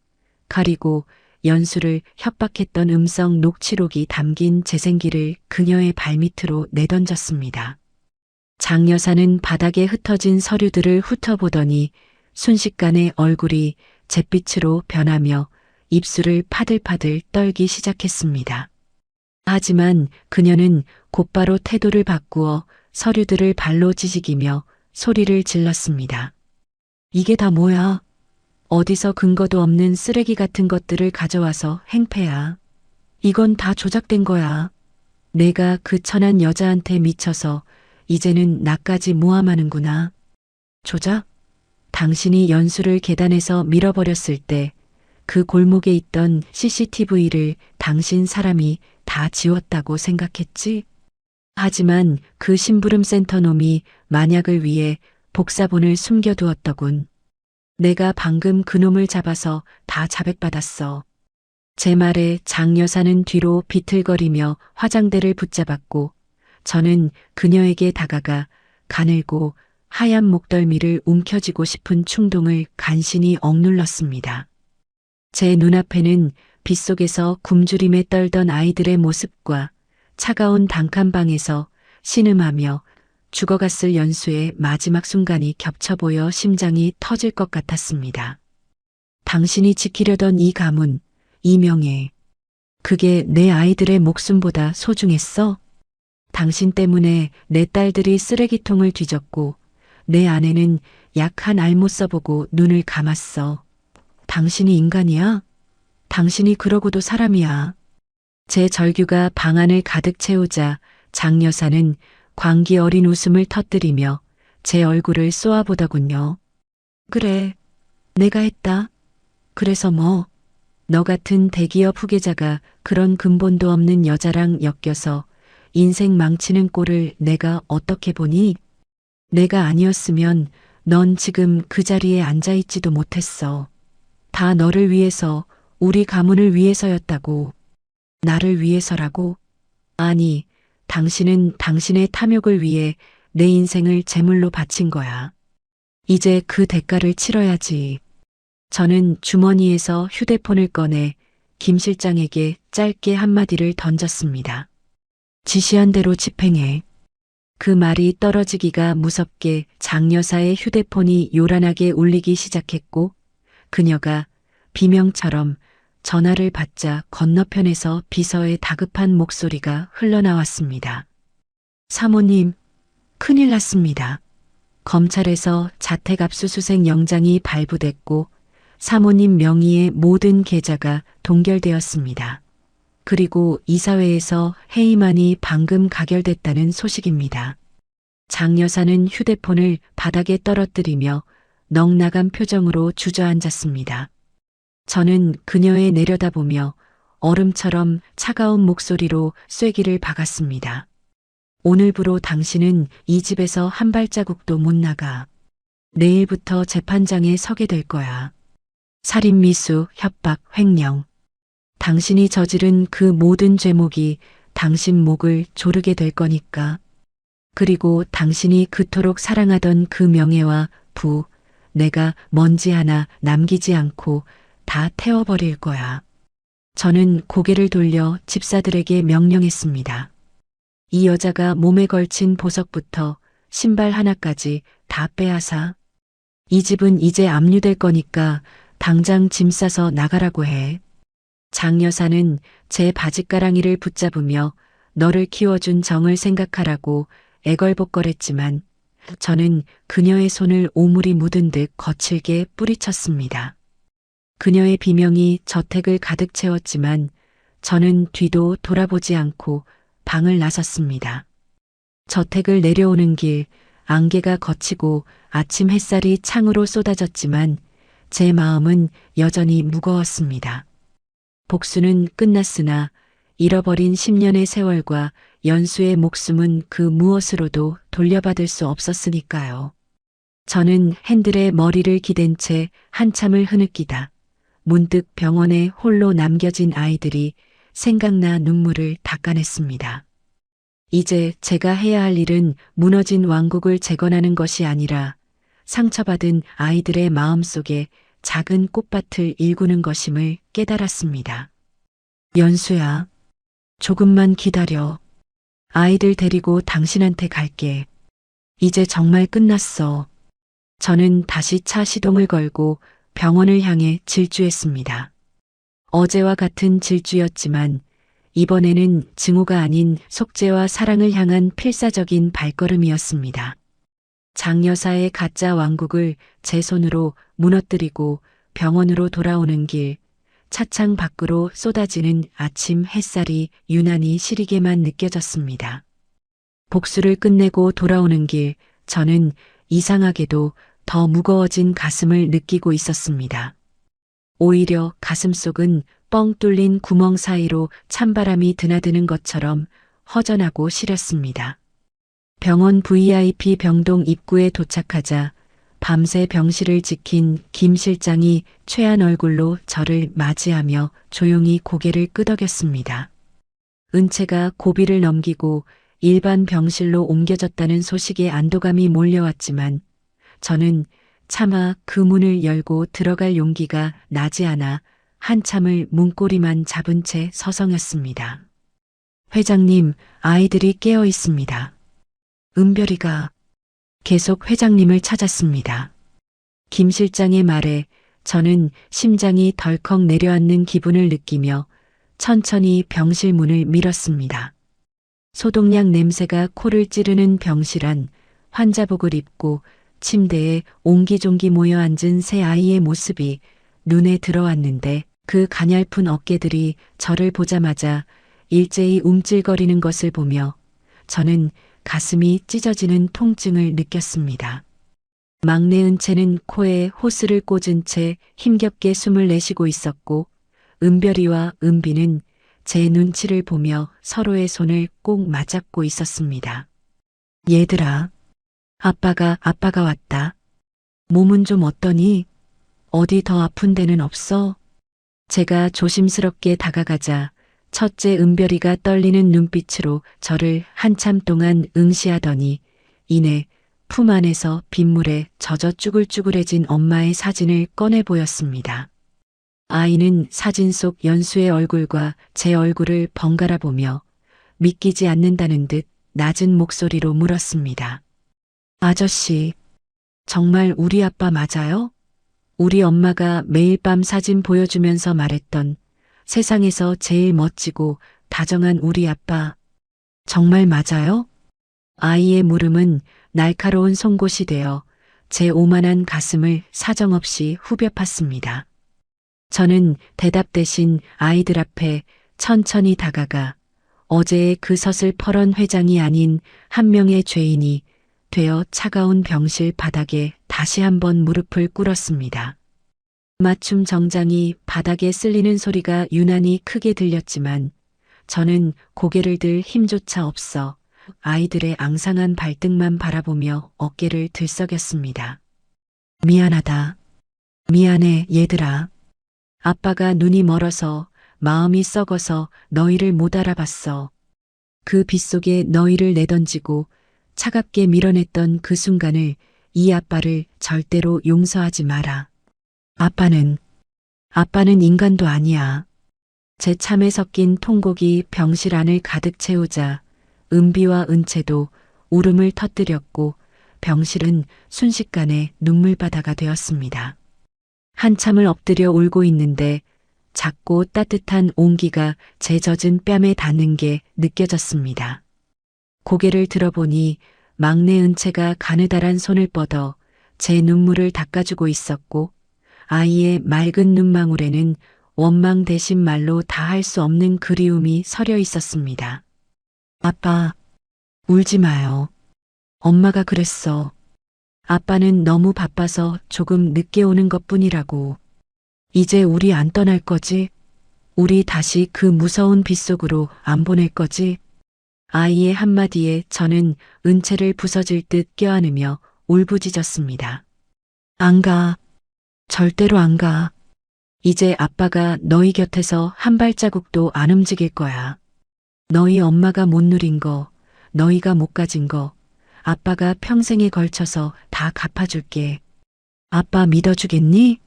그리고 연수를 협박했던 음성 녹취록이 담긴 재생기를 그녀의 발밑으로 내던졌습니다. 장 여사는 바닥에 흩어진 서류들을 훑어보더니 순식간에 얼굴이 잿빛으로 변하며 입술을 파들파들 떨기 시작했습니다. 하지만 그녀는 곧바로 태도를 바꾸어 서류들을 발로 지지기며 소리를 질렀습니다. 이게 다 뭐야? 어디서 근거도 없는 쓰레기 같은 것들을 가져와서 행패야. 이건 다 조작된 거야. 내가 그 천한 여자한테 미쳐서 이제는 나까지 모함하는구나. 조작? 당신이 연수를 계단에서 밀어버렸을 때 그 골목에 있던 CCTV를 당신 사람이 다 지웠다고 생각했지? 하지만 그 심부름센터 놈이 만약을 위해 복사본을 숨겨두었더군. 내가 방금 그놈을 잡아서 다 자백받았어. 제 말에 장 여사는 뒤로 비틀거리며 화장대를 붙잡았고 저는 그녀에게 다가가 가늘고 하얀 목덜미를 움켜쥐고 싶은 충동을 간신히 억눌렀습니다. 제 눈앞에는 빗속에서 굶주림에 떨던 아이들의 모습과 차가운 단칸방에서 신음하며 죽어갔을 연수의 마지막 순간이 겹쳐 보여 심장이 터질 것 같았습니다. 당신이 지키려던 이 가문, 이 명예, 그게 내 아이들의 목숨보다 소중했어? 당신 때문에 내 딸들이 쓰레기통을 뒤졌고 내 아내는 약 한 알 못 써보고 눈을 감았어. 당신이 인간이야? 당신이 그러고도 사람이야. 제 절규가 방 안을 가득 채우자 장 여사는 광기 어린 웃음을 터뜨리며 제 얼굴을 쏘아보더군요. 그래, 내가 했다. 그래서 뭐? 너 같은 대기업 후계자가 그런 근본도 없는 여자랑 엮여서 인생 망치는 꼴을 내가 어떻게 보니? 내가 아니었으면 넌 지금 그 자리에 앉아있지도 못했어. 다 너를 위해서, 우리 가문을 위해서였다고. 나를 위해서라고? 아니, 당신은 당신의 탐욕을 위해 내 인생을 제물로 바친 거야. 이제 그 대가를 치러야지. 저는 주머니에서 휴대폰을 꺼내 김 실장에게 짧게 한마디를 던졌습니다. 지시한 대로 집행해. 그 말이 떨어지기가 무섭게 장 여사의 휴대폰이 요란하게 울리기 시작했고 그녀가 비명처럼 전화를 받자 건너편에서 비서의 다급한 목소리가 흘러나왔습니다. 사모님, 큰일 났습니다. 검찰에서 자택 압수수색 영장이 발부됐고 사모님 명의의 모든 계좌가 동결되었습니다. 그리고 이사회에서 회의만이 방금 가결됐다는 소식입니다. 장 여사는 휴대폰을 바닥에 떨어뜨리며 넋나간 표정으로 주저앉았습니다. 저는 그녀에 내려다보며 얼음처럼 차가운 목소리로 쐐기를 박았습니다. 오늘부로 당신은 이 집에서 한 발자국도 못 나가. 내일부터 재판장에 서게 될 거야. 살인미수, 협박, 횡령. 당신이 저지른 그 모든 죄목이 당신 목을 조르게 될 거니까. 그리고 당신이 그토록 사랑하던 그 명예와 부, 내가 먼지 하나 남기지 않고 다 태워버릴 거야. 저는 고개를 돌려 집사들에게 명령했습니다. 이 여자가 몸에 걸친 보석부터 신발 하나까지 다 빼앗아. 이 집은 이제 압류될 거니까 당장 짐 싸서 나가라고 해. 장 여사는 제 바짓가랑이를 붙잡으며 너를 키워준 정을 생각하라고 애걸복걸했지만 저는 그녀의 손을 오물이 묻은 듯 거칠게 뿌리쳤습니다. 그녀의 비명이 저택을 가득 채웠지만 저는 뒤도 돌아보지 않고 방을 나섰습니다. 저택을 내려오는 길 안개가 걷히고 아침 햇살이 창으로 쏟아졌지만 제 마음은 여전히 무거웠습니다. 복수는 끝났으나 잃어버린 10년의 세월과 연수의 목숨은 그 무엇으로도 돌려받을 수 없었으니까요. 저는 핸들에 머리를 기댄 채 한참을 흐느끼다 문득 병원에 홀로 남겨진 아이들이 생각나 눈물을 닦아냈습니다. 이제 제가 해야 할 일은 무너진 왕국을 재건하는 것이 아니라 상처받은 아이들의 마음속에 작은 꽃밭을 일구는 것임을 깨달았습니다. 연수야, 조금만 기다려. 아이들 데리고 당신한테 갈게. 이제 정말 끝났어. 저는 다시 차 시동을 걸고 병원을 향해 질주했습니다. 어제와 같은 질주였지만 이번에는 증오가 아닌 속죄와 사랑을 향한 필사적인 발걸음이었습니다. 장 여사의 가짜 왕국을 제 손으로 무너뜨리고 병원으로 돌아오는 길, 차창 밖으로 쏟아지는 아침 햇살이 유난히 시리게만 느껴졌습니다. 복수를 끝내고 돌아오는 길, 저는 이상하게도 더 무거워진 가슴을 느끼고 있었습니다. 오히려 가슴속은 뻥 뚫린 구멍 사이로 찬바람이 드나드는 것처럼 허전하고 시렸습니다. 병원 VIP 병동 입구에 도착하자 밤새 병실을 지킨 김 실장이 최한 얼굴로 저를 맞이하며 조용히 고개를 끄덕였습니다. 은채가 고비를 넘기고 일반 병실로 옮겨졌다는 소식에 안도감이 몰려왔지만 저는 차마 그 문을 열고 들어갈 용기가 나지 않아 한참을 문고리만 잡은 채 서성였습니다. 회장님, 아이들이 깨어 있습니다. 은별이가 계속 회장님을 찾았습니다. 김 실장의 말에 저는 심장이 덜컥 내려앉는 기분을 느끼며 천천히 병실 문을 밀었습니다. 소독약 냄새가 코를 찌르는 병실안, 환자복을 입고 침대에 옹기종기 모여 앉은 새 아이의 모습이 눈에 들어왔는데 그 가냘픈 어깨들이 저를 보자마자 일제히 움찔거리는 것을 보며 저는 가슴이 찢어지는 통증을 느꼈습니다. 막내 은채는 코에 호스를 꽂은 채 힘겹게 숨을 내쉬고 있었고 은별이와 은비는 제 눈치를 보며 서로의 손을 꼭 맞잡고 있었습니다. 얘들아, 아빠가 왔다. 몸은 좀 어떠니? 어디 더 아픈 데는 없어? 제가 조심스럽게 다가가자 첫째 은별이가 떨리는 눈빛으로 저를 한참 동안 응시하더니 이내 품 안에서 빗물에 젖어 쭈글쭈글해진 엄마의 사진을 꺼내 보였습니다. 아이는 사진 속 연수의 얼굴과 제 얼굴을 번갈아 보며 믿기지 않는다는 듯 낮은 목소리로 물었습니다. 아저씨, 정말 우리 아빠 맞아요? 우리 엄마가 매일 밤 사진 보여주면서 말했던 세상에서 제일 멋지고 다정한 우리 아빠, 정말 맞아요? 아이의 물음은 날카로운 송곳이 되어 제 오만한 가슴을 사정없이 후벼 팠습니다. 저는 대답 대신 아이들 앞에 천천히 다가가 어제의 그 서슬퍼런 회장이 아닌 한 명의 죄인이 되어 차가운 병실 바닥에 다시 한번 무릎을 꿇었습니다. 맞춤 정장이 바닥에 쓸리는 소리가 유난히 크게 들렸지만 저는 고개를 들 힘조차 없어 아이들의 앙상한 발등만 바라보며 어깨를 들썩였습니다. 미안하다. 미안해, 얘들아. 아빠가 눈이 멀어서 마음이 썩어서 너희를 못 알아봤어. 그 빗속에 너희를 내던지고 차갑게 밀어냈던 그 순간을 이 아빠를 절대로 용서하지 마라. 아빠는 인간도 아니야. 제 참에 섞인 통곡이 병실 안을 가득 채우자 은비와 은채도 울음을 터뜨렸고 병실은 순식간에 눈물바다가 되었습니다. 한참을 엎드려 울고 있는데 작고 따뜻한 온기가 제 젖은 뺨에 닿는 게 느껴졌습니다. 고개를 들어보니 막내 은채가 가느다란 손을 뻗어 제 눈물을 닦아주고 있었고 아이의 맑은 눈망울에는 원망 대신 말로 다 할 수 없는 그리움이 서려 있었습니다. 아빠, 울지 마요. 엄마가 그랬어. 아빠는 너무 바빠서 조금 늦게 오는 것뿐이라고. 이제 우리 안 떠날 거지? 우리 다시 그 무서운 빗속으로 안 보낼 거지? 아이의 한마디에 저는 은채를 부서질 듯 껴안으며 울부짖었습니다. 안 가. 절대로 안 가. 이제 아빠가 너희 곁에서 한 발자국도 안 움직일 거야. 너희 엄마가 못 누린 거, 너희가 못 가진 거, 아빠가 평생에 걸쳐서 다 갚아줄게. 아빠 믿어주겠니?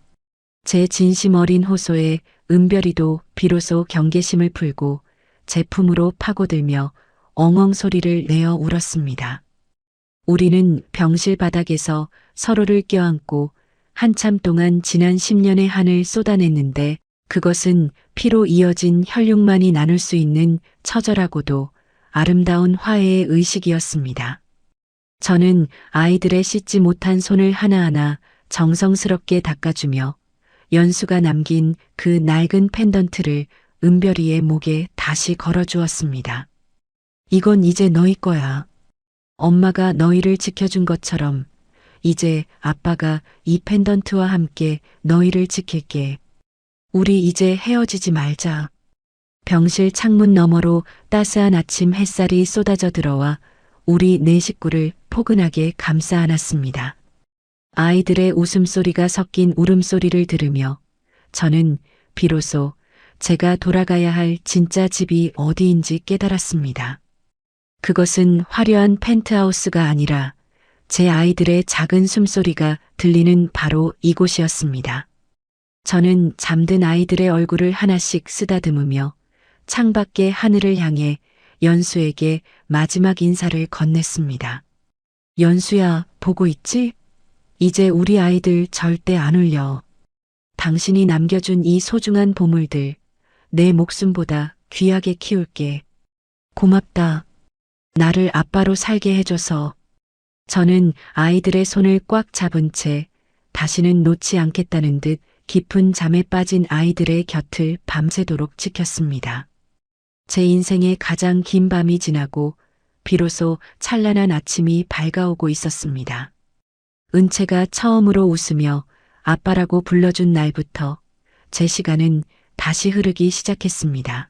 제 진심 어린 호소에 은별이도 비로소 경계심을 풀고 제 품으로 파고들며 엉엉 소리를 내어 울었습니다. 우리는 병실 바닥에서 서로를 껴안고 한참 동안 지난 10년의 한을 쏟아냈는데 그것은 피로 이어진 혈육만이 나눌 수 있는 처절하고도 아름다운 화해의 의식이었습니다. 저는 아이들의 씻지 못한 손을 하나하나 정성스럽게 닦아주며 연수가 남긴 그 낡은 펜던트를 은별이의 목에 다시 걸어주었습니다. 이건 이제 너희 거야. 엄마가 너희를 지켜준 것처럼 이제 아빠가 이 펜던트와 함께 너희를 지킬게. 우리 이제 헤어지지 말자. 병실 창문 너머로 따스한 아침 햇살이 쏟아져 들어와 우리 네 식구를 포근하게 감싸 안았습니다. 아이들의 웃음소리가 섞인 울음소리를 들으며 저는 비로소 제가 돌아가야 할 진짜 집이 어디인지 깨달았습니다. 그것은 화려한 펜트하우스가 아니라 제 아이들의 작은 숨소리가 들리는 바로 이곳이었습니다. 저는 잠든 아이들의 얼굴을 하나씩 쓰다듬으며 창밖의 하늘을 향해 연수에게 마지막 인사를 건넸습니다. 연수야, 보고 있지? 이제 우리 아이들 절대 안 울려. 당신이 남겨준 이 소중한 보물들, 내 목숨보다 귀하게 키울게. 고맙다. 나를 아빠로 살게 해줘서. 저는 아이들의 손을 꽉 잡은 채 다시는 놓지 않겠다는 듯 깊은 잠에 빠진 아이들의 곁을 밤새도록 지켰습니다. 제 인생의 가장 긴 밤이 지나고 비로소 찬란한 아침이 밝아오고 있었습니다. 은채가 처음으로 웃으며 아빠라고 불러준 날부터 제 시간은 다시 흐르기 시작했습니다.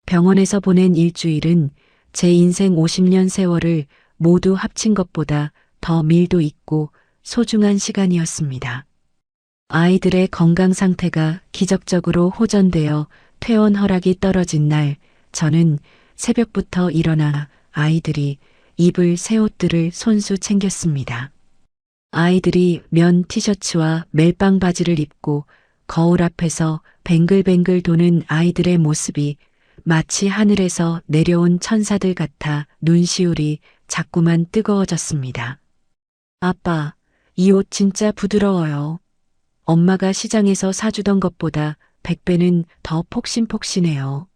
병원에서 보낸 일주일은 제 인생 50년 세월을 모두 합친 것보다 더 밀도 있고 소중한 시간이었습니다. 아이들의 건강 상태가 기적적으로 호전되어 퇴원 허락이 떨어진 날, 저는 새벽부터 일어나 아이들이 입을 새 옷들을 손수 챙겼습니다. 아이들이 면 티셔츠와 멜빵 바지를 입고 거울 앞에서 뱅글뱅글 도는 아이들의 모습이 마치 하늘에서 내려온 천사들 같아 눈시울이 자꾸만 뜨거워졌습니다. 아빠, 이 옷 진짜 부드러워요. 엄마가 시장에서 사주던 것보다 100배는 더 폭신폭신해요.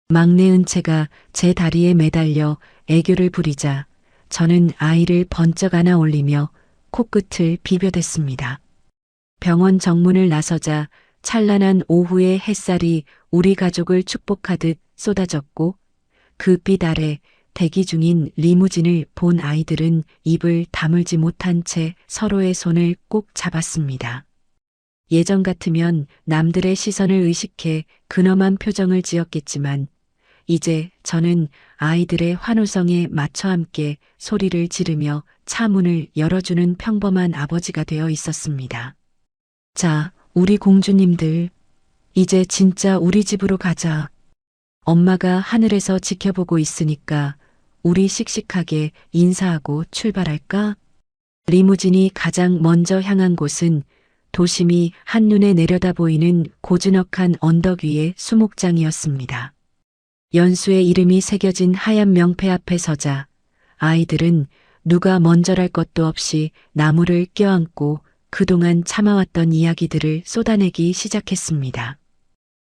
막내 은채가 제 다리에 매달려 애교를 부리자 저는 아이를 번쩍 안아 올리며 코끝을 비벼댔습니다. 병원 정문을 나서자 찬란한 오후의 햇살이 우리 가족을 축복하듯 쏟아졌고 그 빛 아래 대기 중인 리무진을 본 아이들은 입을 다물지 못한 채 서로의 손을 꼭 잡았습니다. 예전 같으면 남들의 시선을 의식해 근엄한 표정을 지었겠지만 이제 저는 아이들의 환호성에 맞춰 함께 소리를 지르며 차 문을 열어주는 평범한 아버지가 되어 있었습니다. 자, 우리 공주님들, 이제 진짜 우리 집으로 가자. 엄마가 하늘에서 지켜보고 있으니까 우리 씩씩하게 인사하고 출발할까? 리무진이 가장 먼저 향한 곳은 도심이 한눈에 내려다 보이는 고즈넉한 언덕 위의 수목장이었습니다. 연수의 이름이 새겨진 하얀 명패 앞에 서자 아이들은 누가 먼저랄 것도 없이 나무를 껴안고 그동안 참아왔던 이야기들을 쏟아내기 시작했습니다.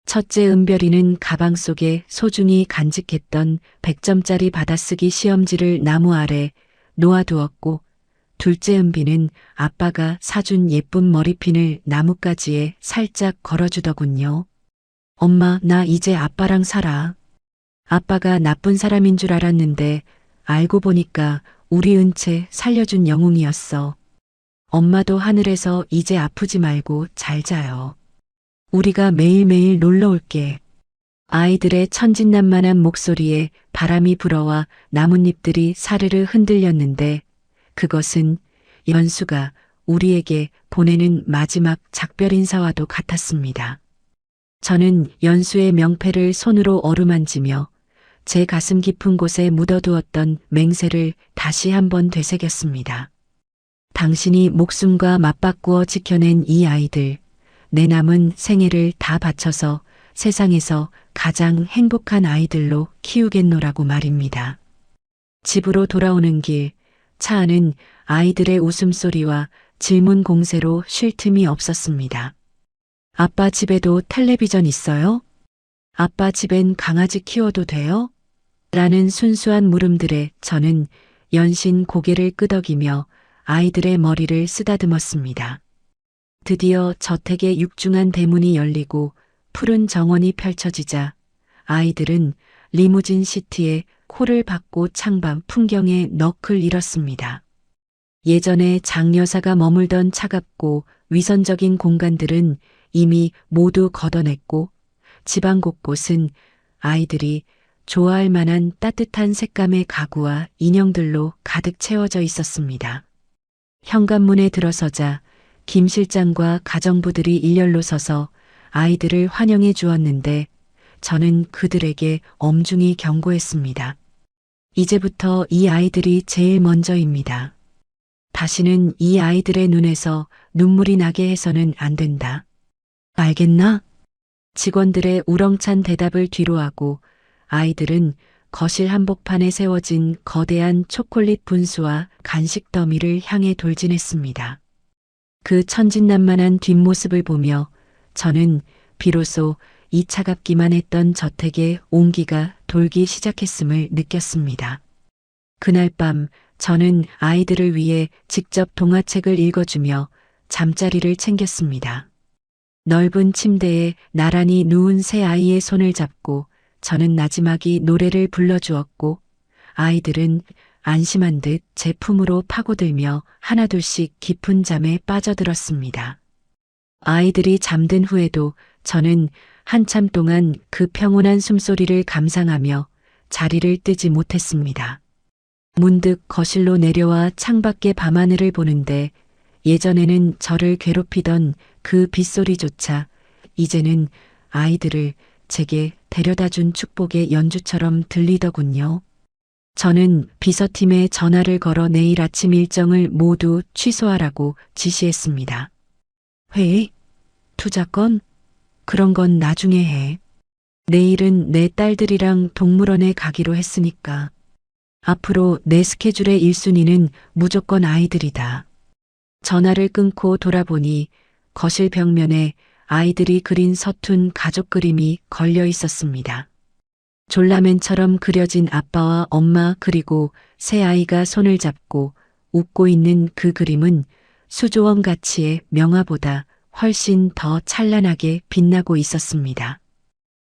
첫째 은별이는 가방 속에 소중히 간직했던 100점짜리 받아쓰기 시험지를 나무 아래 놓아두었고 둘째 은비는 아빠가 사준 예쁜 머리핀을 나뭇가지에 살짝 걸어주더군요. 엄마, 나 이제 아빠랑 살아. 아빠가 나쁜 사람인 줄 알았는데 알고 보니까 우리 은채 살려준 영웅이었어. 엄마도 하늘에서 이제 아프지 말고 잘 자요. 우리가 매일매일 놀러 올게. 아이들의 천진난만한 목소리에 바람이 불어와 나뭇잎들이 사르르 흔들렸는데 그것은 연수가 우리에게 보내는 마지막 작별 인사와도 같았습니다. 저는 연수의 명패를 손으로 어루만지며 제 가슴 깊은 곳에 묻어두었던 맹세를 다시 한번 되새겼습니다. 당신이 목숨과 맞바꾸어 지켜낸 이 아이들, 내 남은 생애를 다 바쳐서 세상에서 가장 행복한 아이들로 키우겠노라고 말입니다. 집으로 돌아오는 길, 차 안은 아이들의 웃음소리와 질문 공세로 쉴 틈이 없었습니다. 아빠 집에도 텔레비전 있어요? 아빠 집엔 강아지 키워도 돼요? 라는 순수한 물음들에 저는 연신 고개를 끄덕이며 아이들의 머리를 쓰다듬었습니다. 드디어 저택의 육중한 대문이 열리고 푸른 정원이 펼쳐지자 아이들은 리무진 시트에 코를 박고 창밖 풍경에 넋을 잃었습니다. 예전에 장여사가 머물던 차갑고 위선적인 공간들은 이미 모두 걷어냈고 집안 곳곳은 아이들이 좋아할 만한 따뜻한 색감의 가구와 인형들로 가득 채워져 있었습니다. 현관문에 들어서자 김 실장과 가정부들이 일렬로 서서 아이들을 환영해 주었는데 저는 그들에게 엄중히 경고했습니다. 이제부터 이 아이들이 제일 먼저입니다. 다시는 이 아이들의 눈에서 눈물이 나게 해서는 안 된다. 알겠나? 직원들의 우렁찬 대답을 뒤로하고 아이들은 거실 한복판에 세워진 거대한 초콜릿 분수와 간식 더미를 향해 돌진했습니다. 그 천진난만한 뒷모습을 보며 저는 비로소 이 차갑기만 했던 저택의 온기가 돌기 시작했음을 느꼈습니다. 그날 밤 저는 아이들을 위해 직접 동화책을 읽어주며 잠자리를 챙겼습니다. 넓은 침대에 나란히 누운 새 아이의 손을 잡고 저는 나지막이 노래를 불러주었고 아이들은 안심한 듯 제 품으로 파고들며 하나둘씩 깊은 잠에 빠져들었습니다. 아이들이 잠든 후에도 저는 한참 동안 그 평온한 숨소리를 감상하며 자리를 뜨지 못했습니다. 문득 거실로 내려와 창밖의 밤하늘을 보는데 예전에는 저를 괴롭히던 그 빗소리조차 이제는 아이들을 제게 데려다준 축복의 연주처럼 들리더군요. 저는 비서팀에 전화를 걸어 내일 아침 일정을 모두 취소하라고 지시했습니다. 회의? 투자건? 그런 건 나중에 해. 내일은 내 딸들이랑 동물원에 가기로 했으니까. 앞으로 내 스케줄의 1순위는 무조건 아이들이다. 전화를 끊고 돌아보니 거실 벽면에 아이들이 그린 서툰 가족 그림이 걸려 있었습니다. 졸라맨처럼 그려진 아빠와 엄마 그리고 새 아이가 손을 잡고 웃고 있는 그 그림은 수조원 가치의 명화보다 훨씬 더 찬란하게 빛나고 있었습니다.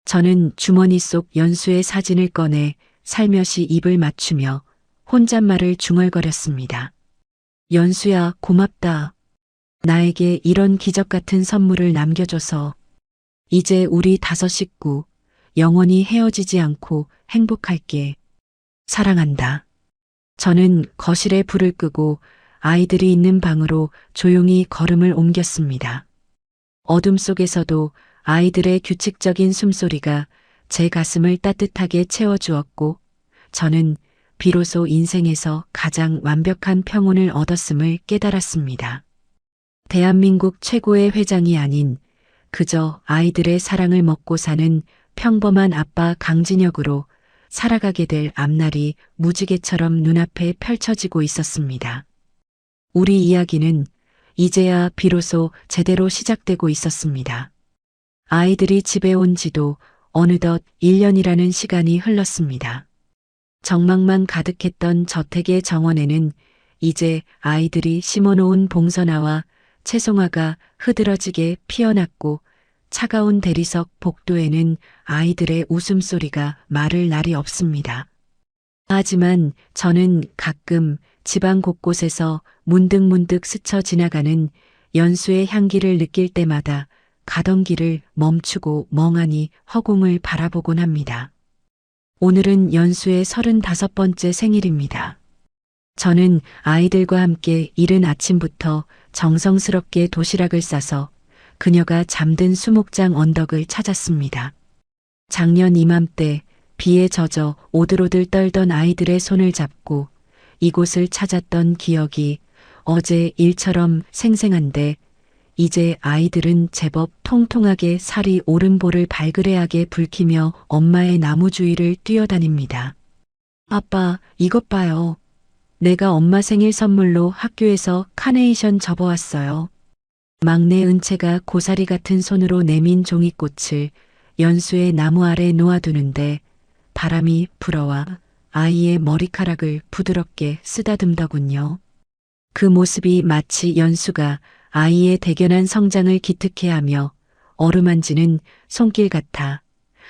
저는 주머니 속 연수의 사진을 꺼내 살며시 입을 맞추며 혼잣말을 중얼거렸습니다. 연수야, 고맙다. 나에게 이런 기적 같은 선물을 남겨줘서. 이제 우리 5 식구 영원히 헤어지지 않고 행복할게. 사랑한다. 저는 거실에 불을 끄고 아이들이 있는 방으로 조용히 걸음을 옮겼습니다. 어둠 속에서도 아이들의 규칙적인 숨소리가 제 가슴을 따뜻하게 채워주었고 저는 비로소 인생에서 가장 완벽한 평온을 얻었음을 깨달았습니다. 대한민국 최고의 회장이 아닌 그저 아이들의 사랑을 먹고 사는 평범한 아빠 강진혁으로 살아가게 될 앞날이 무지개처럼 눈앞에 펼쳐지고 있었습니다. 우리 이야기는 이제야 비로소 제대로 시작되고 있었습니다. 아이들이 집에 온 지도 어느덧 1년이라는 시간이 흘렀습니다. 정막만 가득했던 저택의 정원에는 이제 아이들이 심어놓은 봉선화와 채송화가 흐드러지게 피어났고 차가운 대리석 복도에는 아이들의 웃음소리가 마를 날이 없습니다. 하지만 저는 가끔 집안 곳곳에서 문득문득 스쳐 지나가는 연수의 향기를 느낄 때마다 가던 길을 멈추고 멍하니 허공을 바라보곤 합니다. 오늘은 연수의 35번째 생일입니다. 저는 아이들과 함께 이른 아침부터 정성스럽게 도시락을 싸서 그녀가 잠든 수목장 언덕을 찾았습니다. 작년 이맘때 비에 젖어 오들오들 떨던 아이들의 손을 잡고 이곳을 찾았던 기억이 어제 일처럼 생생한데 이제 아이들은 제법 통통하게 살이 오른 볼을 발그레하게 붉히며 엄마의 나무 주위를 뛰어다닙니다. 아빠, 이것 봐요. 내가 엄마 생일 선물로 학교에서 카네이션 접어왔어요. 막내 은채가 고사리 같은 손으로 내민 종이꽃을 연수의 나무 아래 놓아두는데 바람이 불어와 아이의 머리카락을 부드럽게 쓰다듬더군요. 그 모습이 마치 연수가 아이의 대견한 성장을 기특해하며 어루만지는 손길 같아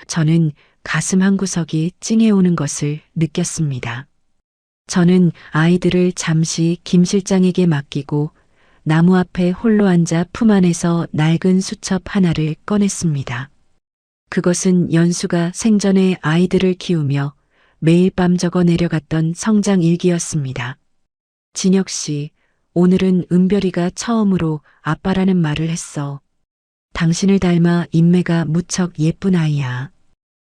저는 가슴 한구석이 찡해오는 것을 느꼈습니다. 저는 아이들을 잠시 김 실장에게 맡기고 나무 앞에 홀로 앉아 품 안에서 낡은 수첩 하나를 꺼냈습니다. 그것은 연수가 생전에 아이들을 키우며 매일 밤 적어 내려갔던 성장 일기였습니다. 진혁 씨, 오늘은 은별이가 처음으로 아빠라는 말을 했어. 당신을 닮아 인매가 무척 예쁜 아이야.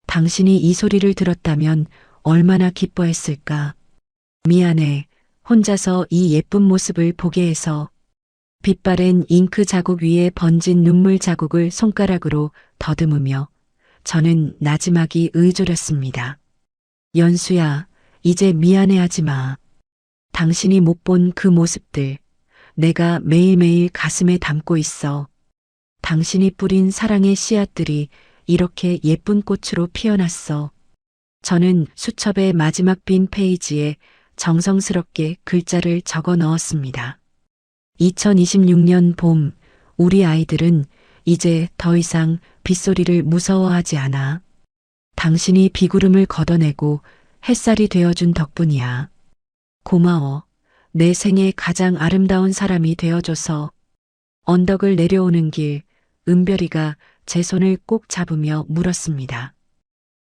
당신이 이 소리를 들었다면 얼마나 기뻐했을까. 미안해. 혼자서 이 예쁜 모습을 보게 해서. 빛바랜 잉크 자국 위에 번진 눈물 자국을 손가락으로 더듬으며 저는 나지막이 의졸였습니다. 연수야, 이제 미안해하지 마. 당신이 못 본 그 모습들, 내가 매일매일 가슴에 담고 있어. 당신이 뿌린 사랑의 씨앗들이 이렇게 예쁜 꽃으로 피어났어. 저는 수첩의 마지막 빈 페이지에 정성스럽게 글자를 적어 넣었습니다. 2026년 봄, 우리 아이들은 이제 더 이상 빗소리를 무서워하지 않아. 당신이 비구름을 걷어내고 햇살이 되어준 덕분이야. 고마워. 내 생애 가장 아름다운 사람이 되어줘서. 언덕을 내려오는 길, 은별이가 제 손을 꼭 잡으며 물었습니다.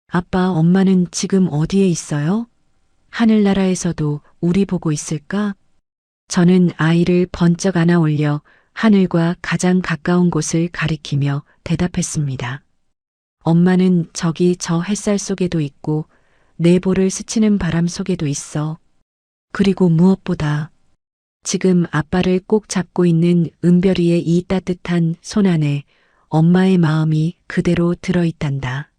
아빠, 엄마는 지금 어디에 있어요? 하늘나라에서도 우리 보고 있을까? 저는 아이를 번쩍 안아 올려 하늘과 가장 가까운 곳을 가리키며 대답했습니다. 엄마는 저기 저 햇살 속에도 있고 내 볼을 스치는 바람 속에도 있어. 그리고 무엇보다 지금 아빠를 꼭 잡고 있는 은별이의 이 따뜻한 손 안에 엄마의 마음이 그대로 들어있단다.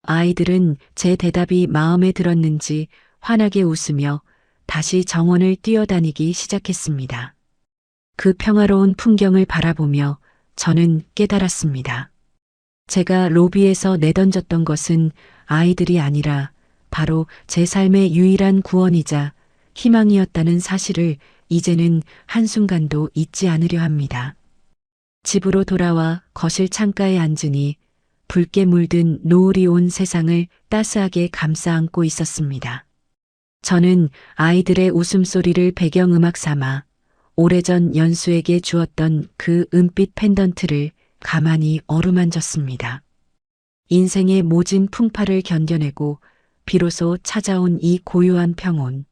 아이들은 제 대답이 마음에 들었는지 환하게 웃으며 다시 정원을 뛰어다니기 시작했습니다. 그 평화로운 풍경을 바라보며 저는 깨달았습니다. 제가 로비에서 내던졌던 것은 아이들이 아니라 바로 제 삶의 유일한 구원이자 희망이었다는 사실을 이제는 한순간도 잊지 않으려 합니다. 집으로 돌아와 거실 창가에 앉으니 붉게 물든 노을이 온 세상을 따스하게 감싸 안고 있었습니다. 저는 아이들의 웃음소리를 배경음악 삼아 오래전 연수에게 주었던 그 은빛 펜던트를 가만히 어루만졌습니다. 인생의 모진 풍파를 견뎌내고 비로소 찾아온 이 고요한 평온.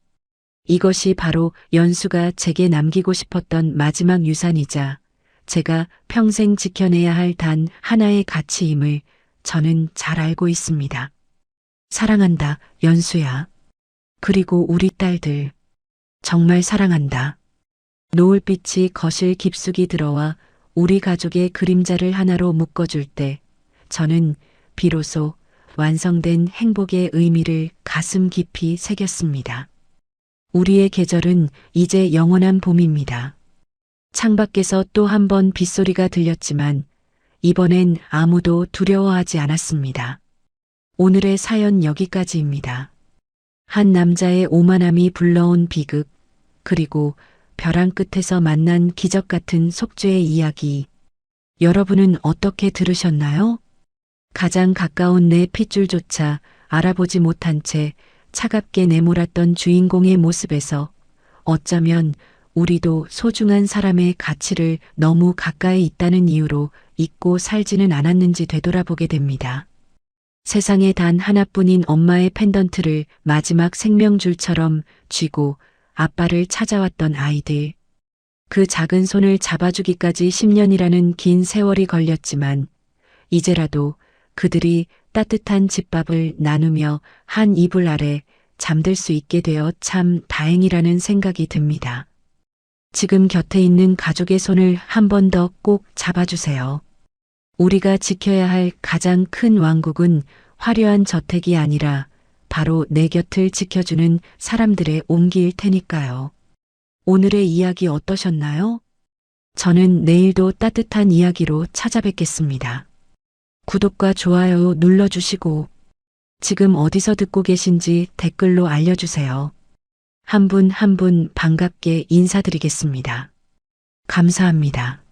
이것이 바로 연수가 제게 남기고 싶었던 마지막 유산이자 제가 평생 지켜내야 할 단 하나의 가치임을 저는 잘 알고 있습니다. 사랑한다, 연수야. 그리고 우리 딸들. 정말 사랑한다. 노을빛이 거실 깊숙이 들어와 우리 가족의 그림자를 하나로 묶어줄 때 저는 비로소 완성된 행복의 의미를 가슴 깊이 새겼습니다. 우리의 계절은 이제 영원한 봄입니다. 창밖에서 또 한 번 빗소리가 들렸지만 이번엔 아무도 두려워하지 않았습니다. 오늘의 사연 여기까지입니다. 한 남자의 오만함이 불러온 비극, 그리고 벼랑 끝에서 만난 기적 같은 속죄의 이야기. 여러분은 어떻게 들으셨나요? 가장 가까운 내 핏줄조차 알아보지 못한 채 차갑게 내몰았던 주인공의 모습에서 어쩌면 우리도 소중한 사람의 가치를 너무 가까이 있다는 이유로 잊고 살지는 않았는지 되돌아보게 됩니다. 세상에 단 하나뿐인 엄마의 펜던트를 마지막 생명줄처럼 쥐고 아빠를 찾아왔던 아이들. 그 작은 손을 잡아주기까지 10년이라는 긴 세월이 걸렸지만 이제라도 그들이 따뜻한 집밥을 나누며 한 이불 아래 잠들 수 있게 되어 참 다행이라는 생각이 듭니다. 지금 곁에 있는 가족의 손을 한 번 더 꼭 잡아주세요. 우리가 지켜야 할 가장 큰 왕국은 화려한 저택이 아니라 바로 내 곁을 지켜주는 사람들의 온기일 테니까요. 오늘의 이야기 어떠셨나요? 저는 내일도 따뜻한 이야기로 찾아뵙겠습니다. 구독과 좋아요 눌러주시고 지금 어디서 듣고 계신지 댓글로 알려주세요. 한 분 한 분 반갑게 인사드리겠습니다. 감사합니다.